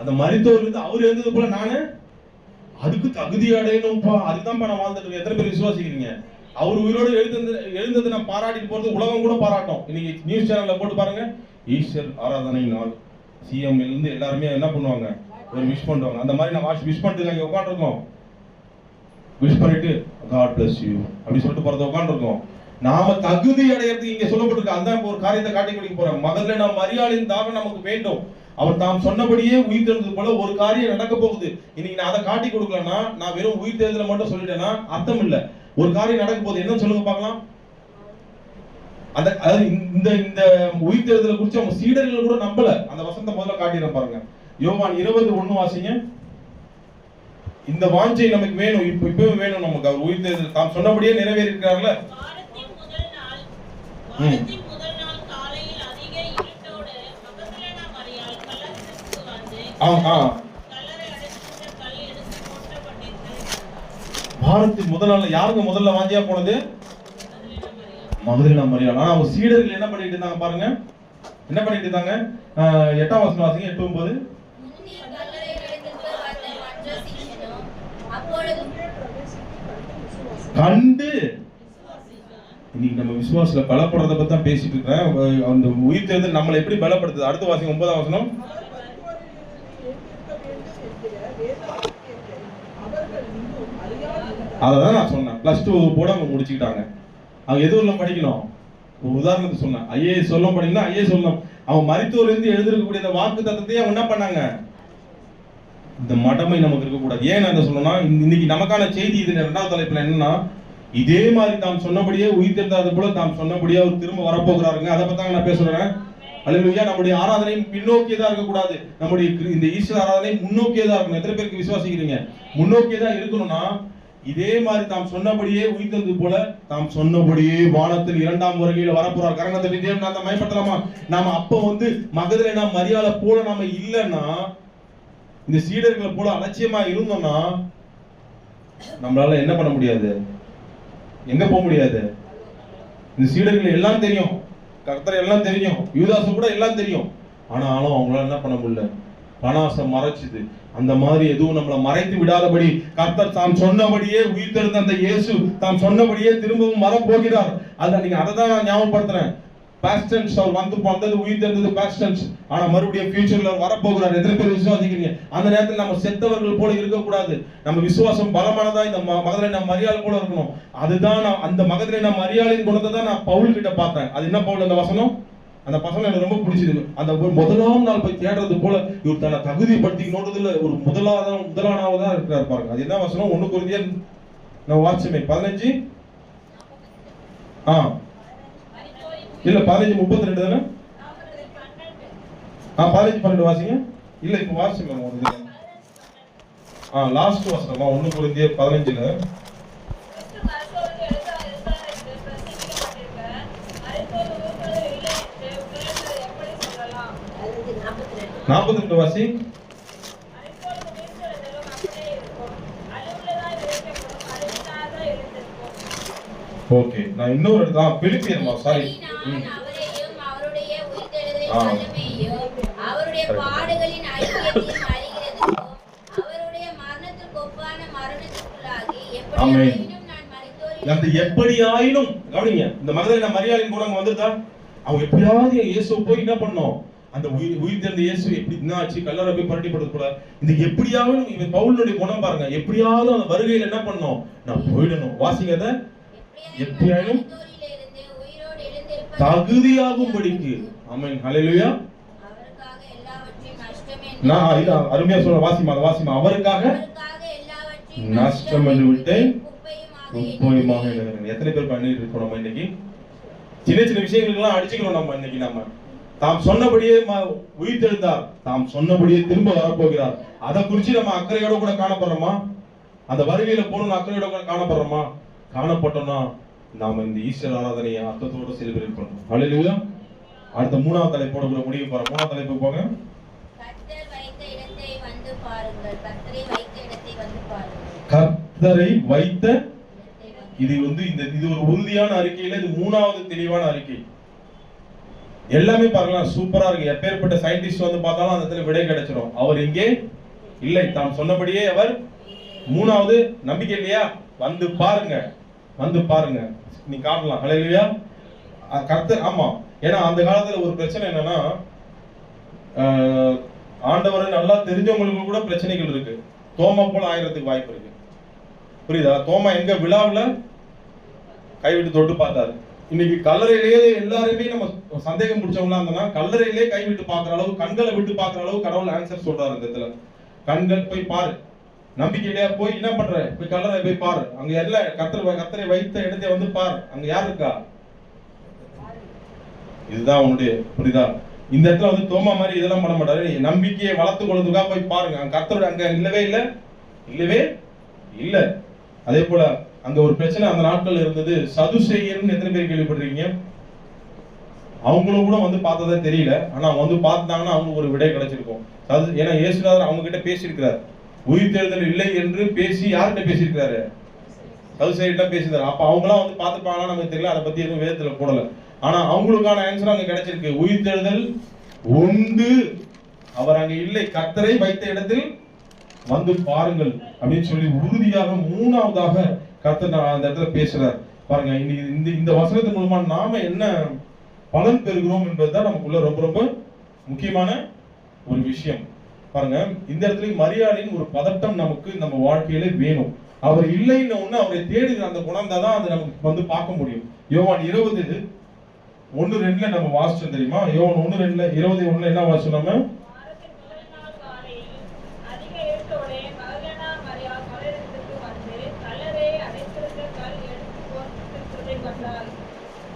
அந்த மரித்தோரிலிருந்து அவர் எழுந்தது போல நானே அதுக்கு தகுதி அடையணும்ப்பா. அதுதான் நான் வாழ்ந்துட்டு இருக்கேன். எத்தனை பேர் விசுவாசிக்கிறீங்க? அவர் உயிரோடு எழுந்தது நான் பாராட்டிட்டு போறது உலகம் கூட பாராட்டும். இன்னைக்கு நியூஸ் சேனல்ல போட்டு பாருங்க, ஈஸ்வர் ஆராதனை நாள் சிஎம்ல இருந்து எல்லாருமே என்ன பண்ணுவாங்க? ஒரு விஷ் பண்ணுவாங்க. அந்த மாதிரி நான் விஷ் பண்ணிட்டு இங்க உட்காந்துருக்கோம். விஷ் பண்ணிட்டு காட் பிளஸ் யூ அப்படி சொல்லிட்டு போறத உட்காந்துருக்கோம். நாம தகுதி அடையிறதுக்கு இங்க சொல்லப்பட்டிருக்கு. அந்த ஒரு காரியத்தை காட்டி கொடுக்க போறோம். மகள்ல நாம் மரியாதையின் தாகம் நமக்கு வேண்டும். அவர் தாம் சொன்னபடியே உயிர் தெழுந்தது போல ஒரு காரியம் நடக்க போகுது. இன்னைக்கு நான் அதை காட்டி கொடுக்கலன்னா, நான் வெறும் உயிர் தெழுதலை மட்டும் சொல்லிட்டேன்னா அர்த்தம் இல்ல. ஒரு காரியம் நடக்க போகுது. என்ன சொல்லுங்க பார்க்கலாம். இந்த உயிர் தெழுதலை குறித்து அவங்க சீடர்கள் கூட நம்பல. அந்த வசனத்தை முதல்ல காட்டிடுறேன் பாருங்க. யோவான் 20:1 வாசிங்க. இந்த வாஞ்சை நமக்கு வேணும், இப்பவே வேணும் நமக்கு. அவர் உயிர் தெழுதல் தாம் சொன்னபடியே நிறைவேறி இருக்கிறார்ல. வாரத்தின் முதல் நாள் யாருக்கு முதல்ல வாஞ்சியா போனது? மகதலேனா மரியாள். ஆனா அவங்க சீடர்கள் என்ன பண்ணிட்டு இருந்தாங்க பாருங்க. என்ன பண்ணிட்டு இருந்தாங்க? 8ஆம் வசனம் வாசிங்க. 8:9. கண்டு இன்னைக்கு நம்ம விசுவாசத்துல பலப்படுறத பத்தி தான் பேசிட்டு இருக்கேன். அந்த உயிர் தேர்தல் நம்மளை எப்படி பலப்படுத்துது? அடுத்த வாசிங்க 9ஆம் வசனம். அதான் நான் சொன்னேன். +2 போட அவங்க முடிச்சுக்கிட்டாங்க. அவங்க எதுவும் படிக்கணும். ஒரு உதாரணத்துக்கு சொன்னேன். ஐஏஎஸ் சொல்லும் படிக்கணும். ஐஏஎஸ் சொல்லணும். அவன் மரித்தோரிலிருந்து எழுந்திருக்கக்கூடிய அந்த வாக்கு தத்தத்தையே அவங்க என்ன பண்ணாங்க? இந்த மடமை நமக்கு இருக்கக்கூடாது. ஏன் நான் சொன்னா, இன்னைக்கு நமக்கான செய்தி இது 2வது தலைப்புல என்னன்னா, இதே மாதிரி தாம் சொன்னபடியே உயிர் தெழுந்தது போல தாம் சொன்னபடியே அவர் திரும்ப வரப்போகிறாருங்க. அதை பத்தி நான் பேசுறேன். அல்லேலூயா. நம்முடைய ஆராதனை பின்னோக்கியதா இருக்கக்கூடாது. நம்முடைய இந்த ஈஸ்வர ஆராதனை முன்னோக்கியதா இருக்கணும். எத்தனை பேருக்கு விசுவாசிக்கிறீங்க? முன்னோக்கியதா இருக்கணும்னா, இதே மாதிரி தாம் சொன்னபடியே உயிர்த்தெழுந்தது போல தாம் சொன்னபடியே வானத்தில் 2ஆம் வருகையில வரப்போறார். கரங்கத்தை தேவன் நாம மயப்படுத்தலாமா? நாம அப்ப மகதலேனா மரியாளை போல நாம இல்லைன்னா, இந்த சீடர்களை போல அலட்சியமா இருந்தோம்னா, நம்மளால என்ன பண்ண முடியாது? எங்க போக முடியாது? இந்த சீடர்கள் எல்லாம் தெரியும், கர்த்தர் எல்லாம் தெரியும், யூதாசு கூட எல்லாம் தெரியும். ஆனாலும் அவங்களால என்ன பண்ண முடியல? பணாசம் மறைச்சுது. அந்த மாதிரி எதுவும் நம்மளை மறைத்து விடாதபடி கர்த்தர் தாம் சொன்னபடியே உயிர்த்தெழுந்த அந்த இயேசு தாம் சொன்னபடியே திரும்பவும் வரப்போகிறார். நீங்க அதை தான் நான் ஞாபகப்படுத்துறேன். பாஸ்ட் டென்ஸ், அவர் வந்தது உயிர்த்தெழுந்தது பாஸ்ட் டென்ஸ். ஆனா மறுபடியும் ஃபியூச்சர்ல வரப்போகிறார். எத்தனை பேர் விசுவாசிக்கிறீங்க? அந்த நேரத்தில் நம்ம செத்தவர்கள் போல இருக்கக்கூடாது. நம்ம விசுவாசம் பலமானதா இந்த மகதலேனா மரியாள் போல இருக்கணும். அதுதான் அந்த மகதலேனா மரியாளின் குணத்தை தான் நான் பவுல் கிட்ட பார்த்தேன். அது என்ன பவுல் அந்த வசனம்? அந்த பசங்க எனக்கு ரொம்ப பிடிச்சது. அந்த முதலாம் நாள் போய் தேடுறது போல இவர் தன்னை தகுதிப்படுத்திக்கணுன்றதுல ஒரு முதலானவதா இருக்கிறார் பாருங்க. அது என்ன வசனம்? 1 கொரிந்தியர் நம்ம வாட்சமே 15 இல்ல 15:32 தானே? 15:12 வாசிங்க. இல்ல இப்ப வாசிங்க ஒரு லாஸ்ட் வசனமா 1 கொரிந்தியர் 15ல 42 வாசி. ஓகே, நான் இன்னொரு பிலிப்பியர்மா சாரி அவருடைய பாடுகளின் ஐக்கியத்தையும் அறிகிறதுக்கும் அவருடைய மரணத்துக்கு ஒப்பான மரணத்துக்குள்ளாகி எப்படியாயினும் நான் மரித்தோரில் அந்த எப்படியாயினும் கவனிங்க, இந்த மகதலேனா மரியாளின் குணம் வந்துதா? அவங்க எப்படியாவது இயேசுவை போய் என்ன பண்ணோம்? அந்த உயிர்த்தெழுந்த இயேசு எப்படி என்ன ஆச்சு? கல்லறை போய் புரட்டிப்படுறது கூட. இந்த எப்படியாவது இவன் பவுலுடைய குணம் பாருங்க. எப்படியாவது அந்த வருகையில் என்ன பண்ணோம்? நான் போயிடணும். வாசிங்க அதை. எப்படியாயினும் தகுதியாகும்படிக்கு. ஆமென், ஹல்லேலூயா. அவருக்காக எல்லாவற்றையும் நஷ்டம் என்று நான் இது அருமையா சொல்ற வாசிமா அவருக்காக எல்லாவற்றையும் நஷ்டம் என்று விட்டேன் குப்பையுமாக எண்ணுகிறேன். எத்தனை பேர் பண்ணிட்டு இருக்கோம் நம்ம இன்னைக்கு? சின்ன சின்ன விஷயங்களுக்கெல்லாம் அடிச்சுக்கிறோம் நம்ம இன்னைக்கு. நம்ம தாம் சொன்னபடியே உயிர்த்தெழுந்தார், தாம் சொன்னபடியே திரும்ப வரப்போகிறார். அதை குறித்து நம்ம அக்கறையோட கூட காணப்படுறோமா? அந்த வருகையில போகணும்னு அக்கறையோட கூட காணப்படுறோமா? காணப்பட்டோம்னா நாம இந்த ஈஸ்டர் ஆராதனையை அர்த்தத்தோட செலிப்ரேட் பண்றோம். ஹல்லேலூயா. அடுத்த 3ஆவது தலைப்போட கூட முடிவு போறோம். 3ஆவது தலைப்பு போங்க. கர்த்தர் வைத்த இடத்தை வந்து பாருங்கள். கர்த்தரை வைத்த இடத்தை வந்து பாருங்கள். கர்த்தரை வைத்த இது இது ஒரு உறுதியான அறிக்கையில இது 3ஆவது தெளிவான அறிக்கை. எல்லாமே பார்க்கலாம், சூப்பரா இருக்கு. எப்பேற்பட்ட சயின்டிஸ்ட் வந்து பார்த்தாலும் அந்த இடத்துல விடை கிடைச்சிடும். அவர் இங்கே இல்லை, தாம் சொன்னபடியே அவர் 3ஆவது நம்பிக்கை இல்லையா? வந்து பாருங்க, வந்து பாருங்க, நீ காட்டலாம். ஹல்லேலூயா. கர்த்தர் ஆமா. ஏன்னா அந்த காலத்துல ஒரு பிரச்சனை என்னன்னா, ஆண்டவரை நல்லா தெரிஞ்சவங்களுக்கு கூட பிரச்சனைகள் இருக்கு. தோமா போல ஆயிரத்துக்கு வாய்ப்பு இருக்கு. புரியுதா? தோமா எங்க விழாவில் கைவிட்டு தொட்டு பார்த்தாரு. இன்னைக்கு கல்லறையிலேயே எல்லாருமே நம்ம சந்தேகம் பிடிச்சவங்களா இருந்தோம்னா கல்லறையிலே கைவிட்டு பார்க்குற அளவு, கண்களை விட்டு பார்க்குற அளவு கடவுள் ஆன்சர் சொல்றாரு இந்த இடத்துல. கண்கள் போய் பாரு, நம்பிக்கையிலேயே போய் என்ன பண்ற? போய் கல்லறை போய் பாரு, அங்க எல்லாம் கர்த்தரை வைத்த இடத்தை வந்து பாரு, அங்க யார் இருக்கா? இதுதான் உன்னுடைய புரியுதா? இந்த இடத்துல வந்து தோமா மாதிரி இதெல்லாம் பண்ண மாட்டாரு. நம்பிக்கையை வளர்த்து கொள்றதுக்காக போய் பாருங்க. அங்க கர்த்தரோட அங்க இல்லவே இல்ல. அதே போல அங்க ஒரு பிரச்சனை அந்த நாட்கள் இருந்தது. சதுசேயர்னு எத்தனை பேர் கேள்விப்பட்டிருக்கீங்க? அவங்களும் கூட வந்து பார்த்ததே தெரியல. ஆனா அவங்க வந்து பார்த்தாங்கன்னா அவங்க ஒரு விடை கிடைச்சிருக்கும். ஏன்னா இயேசுநாதர் அவங்க கிட்ட பேசியிருக்கிறார். உயிர்த்தெழுதல் இல்லை என்று பேசி யார்கிட்ட பேசியிருக்கிறாரு? சதுசேயர்கிட்ட பேசியிருக்காரு. அப்ப அவங்களாம் வந்து பார்த்துப்பாங்களா நமக்கு தெரியல. அதை பத்தி எதுவும் வேதத்துல போடல. ஆனா அவங்களுக்கான ஆன்சர் அங்க கிடைச்சிருக்கு. உயிர்த்தெழுதல் உண்டு, அவர் அங்க இல்லை, கர்த்தரை வைத்த இடத்தில் வந்து பாருங்கள் அப்படின்னு சொல்லி உறுதியாக 3ஆவதாக கர்த்தர் அந்த இடத்துல பேசுறார். பாருங்க, இந்த வசனத்தின் மூலமா நாம என்ன பலன் பெறுகிறோம் என்பதுதான் நமக்குள்ள ரொம்ப ரொம்ப முக்கியமான ஒரு விஷயம். பாருங்க, இந்த இடத்துல மரியாளின் ஒரு பதட்டம் நமக்கு நம்ம வாழ்க்கையில வேணும். அவர் இல்லைன்னு ஒண்ணு அவரை தேடுகிற அந்த குணம் தான் அது நமக்கு வந்து பார்க்க முடியும். யோவான் 20:1-2 நம்ம வாசிச்சோம் தெரியுமா? யோவான் 1:2 20:1 என்ன வாசிச்சோம் நம்ம?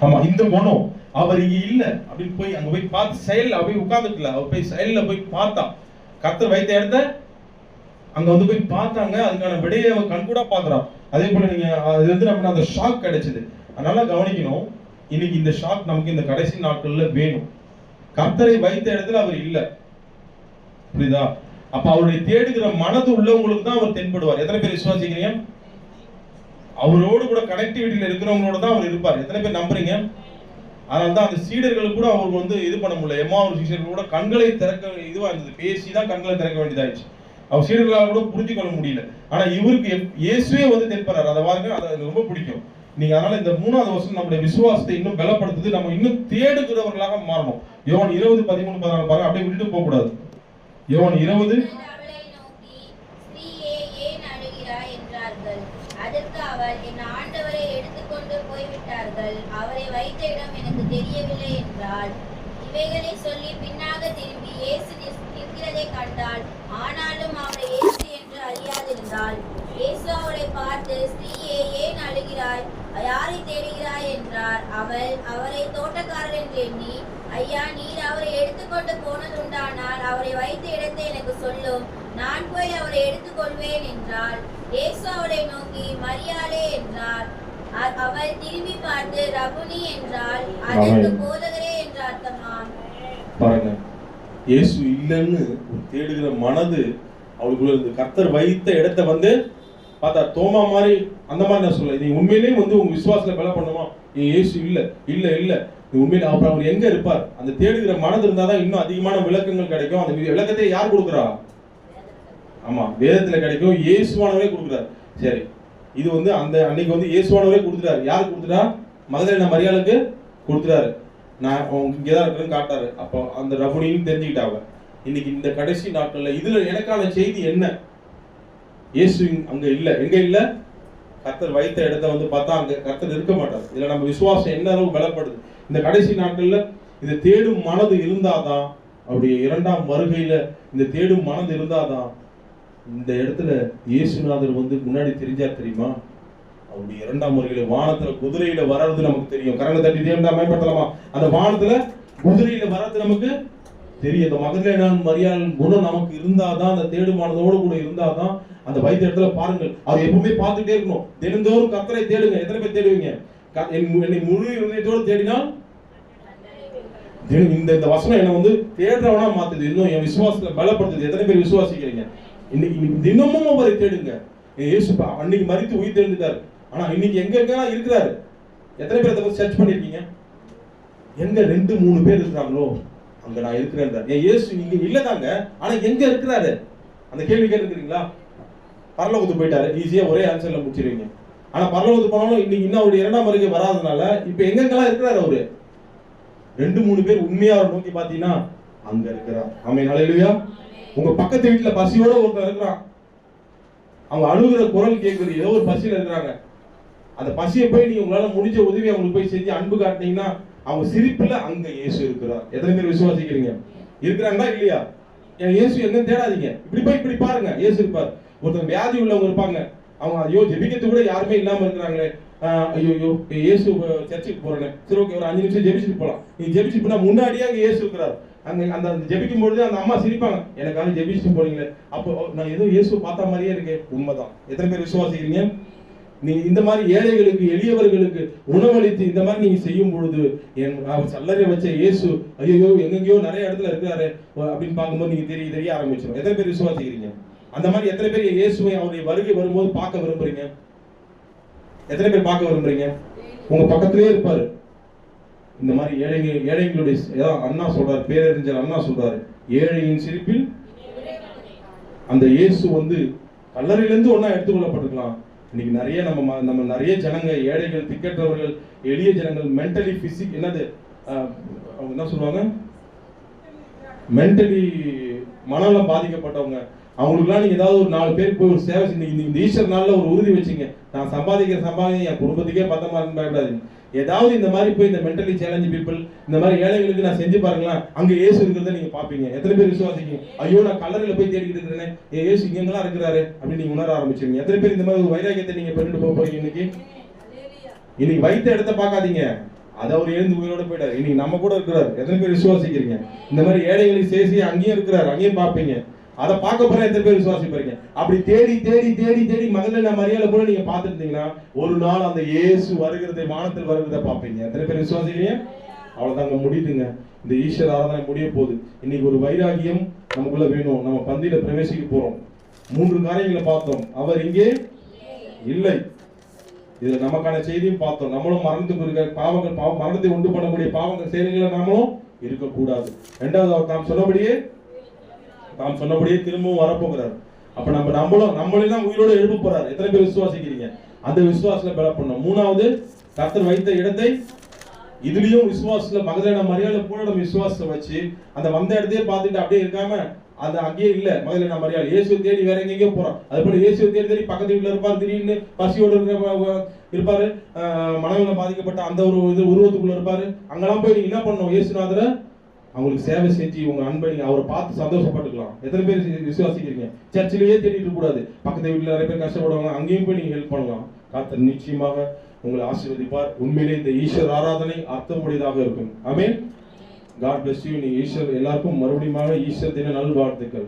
ஆமா, இந்த குணம் அவர் இங்க இல்ல அப்படின்னு போய் அங்க போய் பார்த்து செயல்ல போய் உட்கார்ந்துக்கல. அவர் போய் செயல்ல போய் பார்த்தா, கர்த்தர் வைத்த இடத்த அங்க வந்து போய் பார்த்தாங்க. அதுக்கான விடையை அவர் கண்கூடா பாக்குறான். அதே போல நீங்க அது வந்து நமக்கு அந்த ஷாக் கிடைச்சது. அதனால கவனிக்கணும், இன்னைக்கு இந்த ஷாக் நமக்கு இந்த கடைசி நாட்கள்ல வேணும். கர்த்தரை வைத்த இடத்துல அவர் இல்ல, புரியுதா? அப்ப அவருடைய தேடுகிற மனது உள்ளவங்களுக்கு தான் அவர் தென்படுவார். எத்தனை பேர் விசுவாசிக்கிறீங்க? அவரோடு கூட கனெக்டிவிட்டியில இருக்கிறவங்களோட தான் அவர் இருப்பார். எத்தனை பேர் நம்புறீங்க? அதனால தான் அந்த சீடர்கள் கூட அவருக்கு வந்து இது பண்ண முடியல. எம்மாவூர் சீடர்கள் கூட கண்களை திறக்க இதுவா இருந்தது, பேசி தான் கண்களை திறக்க வேண்டியதாயிடுச்சு. அவர் சீடர்களால் கூட புரிஞ்சுக்கொள்ள முடியல. ஆனா இவருக்கு இயேசுவே வந்து தென்பறாரு. அதை பாருங்க, அது எனக்கு ரொம்ப பிடிக்கும். நீங்க அதனால இந்த 3வது வசனம் நம்முடைய விசுவாசத்தை இன்னும் பலப்படுத்துது. நம்ம இன்னும் தேடுகிறவர்களாக மாறணும். யோவான் 20:13-14 பாருங்க, அப்படியே விட்டுட்டு போக கூடாது. யோவான் 20. அவளை நோக்கி, ஸ்திரீயே, ஏன் அழுகிறாய் என்றார்கள். அதற்கு அவள், என் ஆண்டவரை எடுத்துக்கொண்டு போய்விட்டார்கள், அவரை வைத்த இடம் எனக்கு தெரியவில்லை என்றாள். இவைகளை சொல்லி பின்னாக திரும்பி இயேசு நிற்கிறதை கண்டாள். ஆனாலும் அவளை இயேசு என்று அறியாதிருந்தாள். இயேசு அவளை பார்த்து, ஸ்திரீயே, ஏன் அழுகிறாய், யாரை தேடுகிறாய் என்றார். அவள் அவரை தோட்டக்காரர் என்று எண்ணி, ஐயா, நீர் அவரை எடுத்துக்கொண்டு போனதுண்டானால் அவரை வைத்த இடத்தை எனக்கு சொல்லும், நான் போய் அவரை எடுத்துக்கொள்வேன் என்றாள். இயேசு அவளை நோக்கி, மரியாளே என்றார். அவள் திரும்பி பார்த்து, ரபுனி என்றாள். அதற்கு போதகரே என்று அர்த்தமாம். பாருங்க, இயேசு இல்லைன்னு தேடுகிற மனது அவளுக்குள்ள இருந்து கர்த்தர் வைத்த இடத்தை வந்து பார்த்தா தோமா மாதிரி அந்த மாதிரி நான் சொல்ல. நீ உண்மையிலேயே வந்து உங்க விசுவாசத்துல பல பண்ணுமா, நீ இயேசு இல்ல இல்ல இல்ல நீ உண்மையில அப்புறம் அவர் எங்க இருப்பார்? அந்த தேடுகிற மனது இருந்தாதான் இன்னும் அதிகமான விளக்கங்கள் கிடைக்கும். அந்த விளக்கத்தை யார் கொடுக்குறா? ஆமா, வேதத்துல கிடைக்கும். இயேசுவானவரே கொடுக்குறாரு. சரி, இது வந்து அந்த அன்னைக்கு வந்து இயேசுவானவரே கொடுத்துட்டாரு. யார் கொடுத்துட்டா? மகதலேனா மரியாளுக்கு கொடுத்துட்டாரு. நான் இங்கேதான் இருக்கிறேன்னு காட்டாரு. அப்போ அந்த ரபுனின்னு தெரிஞ்சுக்கிட்டாங்க. இன்னைக்கு இந்த கடைசி நாட்கள்ல இதுல எனக்கான செய்தி என்ன? இயேசு அங்க இல்ல. எங்க இல்ல? கர்த்தர் வைத்த இடத்தை வந்து பார்த்தா அங்க கர்த்தர் இருக்க மாட்டார். இதுல நம்ம விசுவாசம் என்ன அளவு பலப்படுது. இந்த கடைசி நாட்கள்ல இந்த தேடும் மனது இருந்தாதான், அவருடைய 2ஆம் வருகையில இந்த தேடும் மனது இருந்தாதான் இந்த இடத்துல இயேசுநாதர் வந்து முன்னாடி தெரிஞ்சார் தெரியுமா? அவருடைய 2ஆம் வருகையில வானத்துல குதிரையில வர்றது நமக்கு தெரியும். கரங்களை தட்டி தேவன் மேம்படுத்தலாமா? அந்த வானத்துல குதிரையில வர்றது நமக்கு தெரியும். அந்த மகதலேனா மரியாள் குணம் நமக்கு இருந்தாதான், அந்த தேடுமானதோடு கூட இருந்தாதான் அந்த வைத்த இடத்துல பாருங்கள். அதை எப்பவுமே பார்த்துட்டே இருக்கணும். தினந்தோறும் கர்த்தரை தேடுங்க. எத்தனை பேர் தேடுவீங்க? என்னை முழு இதயத்தோடு தேடினால் இந்த வசனம் என்ன வந்து தேடுறவனா மாத்துது. இன்னும் என் விசுவாசத்துல பலப்படுத்துது. எத்தனை பேர் விசுவாசிக்கிறீங்க? இன்னைக்கு தினமும் அவரை தேடுங்க. இயேசு அன்னைக்கு மரித்து உயிர் தெரிஞ்சுட்டாரு. ஆனா இன்னைக்கு எங்க இருக்கிறாரு? எத்தனை பேர் அதை சர்ச் பண்ணிருக்கீங்க? எங்க 2-3 பேர் இருக்கிறாங்களோ அங்க நான் இருக்கிறேன். இயேசு இங்க இல்லதாங்க, ஆனா எங்க இருக்கிறாரு? அந்த கேள்வி கேட்டுக்கிறீங்களா? பரலோகத்துக்கு போயிட்டாரு, ஈஸியா ஒரே ஆன்சர்ல முடிச்சிருவீங்க. ஆனா பரலோகத்துக்கு போனாலும் இன்னைக்கு இன்னும் அவருடைய 2ஆம் வருகை வராதனால இப்ப எங்கெங்கெல்லாம் இருக்கிறாரு அவரு? 2-3 பேர் உண்மையா அவரை நோக்கி பாத்தீங்கன்னா அங்க இருக்கிறார். ஆமென், ஹல்லேலூயா. உங்க பக்கத்து வீட்டுல பசியோட ஒருத்தர் இருக்கிறான். அவங்க அழுகுற குரல் கேட்குது. ஏதோ ஒரு பசியில இருக்கிறாங்க. அந்த பசியை போய் நீங்க உங்களால முடிஞ்ச உதவி அவங்களுக்கு போய் செஞ்சு அன்பு காட்டினீங்கன்னா அவங்க சிரிப்புல அங்க இயேசு இருக்கிறார். எத்தனை பேர் விசுவாசிக்கிறீங்க? இருக்கிறாங்களா இல்லையா? இயேசு எங்க தேடாதீங்க. இப்படி போய் இப்படி பாருங்க, இயேசு இருப்பார். ஒருத்தர் வியாதி உள்ளவங்க இருப்பாங்க. அவங்க ஐயோ ஜெபிக்கிறது கூட யாருமே இல்லாம இருக்கிறாங்களே, ஐயோ இயேசு சர்ச்சுக்கு போறேன், சரி ஓகே ஒரு 5 நிமிஷம் ஜெபிச்சுட்டு போலாம். நீ ஜெபிச்சு போனா முன்னாடியே அங்க இயேசு இருக்கிறார். அந்த ஜெபிக்கும் பொழுது அந்த அம்மா சிரிப்பாங்க, எனக்காக ஜெபிச்சுட்டு போறீங்களே, அப்போ நான் ஏதோ இயேசு பார்த்த மாதிரியே இருக்கு. உண்மைதான். எத்தனை பேர் விசுவாசிக்கிறீங்க? நீங்க இந்த மாதிரி ஏழைகளுக்கு எளியவர்களுக்கு உணவளித்து இந்த மாதிரி நீங்க செய்யும் பொழுது சல்லறை வச்ச இயேசு ஐயோ எங்கெங்கயோ நிறைய இடத்துல இருக்கிறாரு அப்படின்னு பார்க்கும்போது நீங்க தெரிய ஆரம்பிச்சிடும். எத்தனை பேர் விசுவாசிக்கிறீங்க? அந்த மாதிரி எத்தனை பேர் இயேசுவை அவருடைய வருகை வரும்போது பார்க்க விரும்புறீங்க? எத்தனை பேர் பார்க்க விரும்புறீங்க? உங்க பக்கத்திலே இருப்பாரு. இந்த மாதிரி ஏழைகளுடைய அண்ணா சொல்றாரு, பேரறிஞர் அண்ணா சொல்றாரு, ஏழையின் சிரிப்பில் அந்த இயேசு வந்து கல்லறையிலிருந்து ஒன்னா எடுத்துக்கொள்ளப்பட்டிருக்கலாம். இன்னைக்கு நிறைய நம்ம நிறைய ஜனங்க, ஏழைகள், திக்கற்றவர்கள், எளிய ஜனங்கள், மென்டலி பிசிக் என்னது அவங்க என்ன சொல்லுவாங்க, மென்டலி மனநலம் பாதிக்கப்பட்டவங்க, அவங்களுக்குலாம் நீங்க ஏதாவது ஒரு 4 பேருக்கு போய் ஒரு சேவை செஞ்சு இந்த ஈஸ்டர் நாள்ல ஒரு உறுதி வச்சுங்க, நான் சம்பாதிக்கிற என் குடும்பத்துக்கே பத்தமா பயப்படாதீங்க. ஏதாவது இந்த மாதிரி போய் இந்த மென்டலி சேலஞ்ச் பீப்புள், இந்த மாதிரி ஏழைகளுக்கு நான் செஞ்சு பாருங்களேன், அங்க இயேசு இருக்கிறத நீங்க பாப்பீங்க. எத்தனை பேர் விசுவாசிக்கீங்க? ஐயோ நான் கல்லறையில போய் தேடிக்கிட்டு இருக்கிறேன், இயேசு இங்கெல்லாம் இருக்கிறாரு அப்படின்னு நீங்க உணர ஆரம்பிச்சிருங்க. எத்தனை பேர் இந்த மாதிரி ஒரு வைராகியத்தை நீங்க பெருண்டு போறீங்க? இன்னைக்கு வைத்த இடத்த பார்க்காதீங்க, அதை அவர் எழுந்து உயிரோட போயிட்டாரு. இன்னைக்கு நம்ம கூட இருக்கிறாரு. எத்தனை பேர் விசுவாசிக்கிறீங்க? இந்த மாதிரி ஏழைகளுக்கு சேசி அங்கேயும் இருக்கிறாரு, அங்கேயும் பார்ப்பீங்க. அதை பார்க்க போற எத்தனை பேர் விசுவாசிப்பீங்க? அப்படி தேடி தேடி தேடி தேடி மகதலேனா மரியாளை கூட நீங்க பார்த்துட்டீங்கன்னா ஒரு நாள் அந்த இயேசு வருகிறதை, வானத்தில் வருகிறதை பார்ப்பீங்க. எத்தனை பேர் விசுவாசிக்கிறீங்க? அவ்வளவுதாங்க, முடியுதுங்க. இந்த ஈஸ்வர ஆராதனை முடிய போகுது. இன்னைக்கு ஒரு வைராகியம் நமக்குள்ள வேணும். நம்ம பந்தியில பிரவேசிக்க போறோம். 3 காரியங்களை பார்த்தோம். அவர் இங்கே இல்லை. இதுல நமக்கான செய்தியும் பார்த்தோம். நம்மளும் மரணத்துக்கு இருக்க பாவங்கள் மரணத்தை உண்டு பண்ணக்கூடிய பாவங்கள் செயல்களை நாமளும் இருக்கக்கூடாது. இரண்டாவது அவர் தாம் சொன்னபடியே திரும்பவும் வரப்போகிறார். அப்ப நம்மளெல்லாம் உயிரோடு எழுப்ப போறாரு. எத்தனை பேர் விசுவாசிக்கிறீங்க? அந்த விசுவாசத்துல பலப்படணும். மூணாவது, கர்த்தர் வைத்த இடத்தை இதுலயும் விசுவாசத்துல மகதலேனா மரியாதை கூட நம்ம விசுவாசத்தை வச்சு அந்த வந்த இடத்தையே பார்த்துட்டு அப்படியே இருக்காம அது அங்கேயே இல்ல. மகதலேனா மரியாதை இயேசுவை தேடி வேற எங்கேயோ போறோம். அது போல இயேசுவை தேடி பக்கத்து வீட்டுல இருப்பாரு, திடீர்னு பசியோடு இருப்பாரு, மனநலம் பாதிக்கப்பட்ட அந்த ஒரு உருவத்துக்குள்ள இருப்பாரு. அங்கெல்லாம் போய் நீங்க என்ன பண்ணணும்? இயேசுநாதரை அவங்களுக்கு சேவை செஞ்சு உங்க அன்பை நீங்க அவரை பார்த்து சந்தோஷப்பட்டுக்கலாம். எத்தனை பேர் விசுவாசிக்கிறீங்க? சர்ச்சிலேயே தேடிட்டு கூடாது, பக்கத்து வீட்டுல நிறைய பேர் கஷ்டப்படுவாங்க, அங்கேயும் போய் நீங்க ஹெல்ப் பண்ணலாம். கர்த்தர் நிச்சயமாக உங்களை ஆசீர்வதிப்பார். உண்மையிலே இந்த ஈஸ்வர் ஆராதனை அர்த்தமுடையதாக இருக்கும். ஆமென். God bless you. நீ ஈஸ்வர் எல்லாருக்கும் மறுபடியும் ஈஸ்வர் தின நல்வாழ்த்துக்கள்.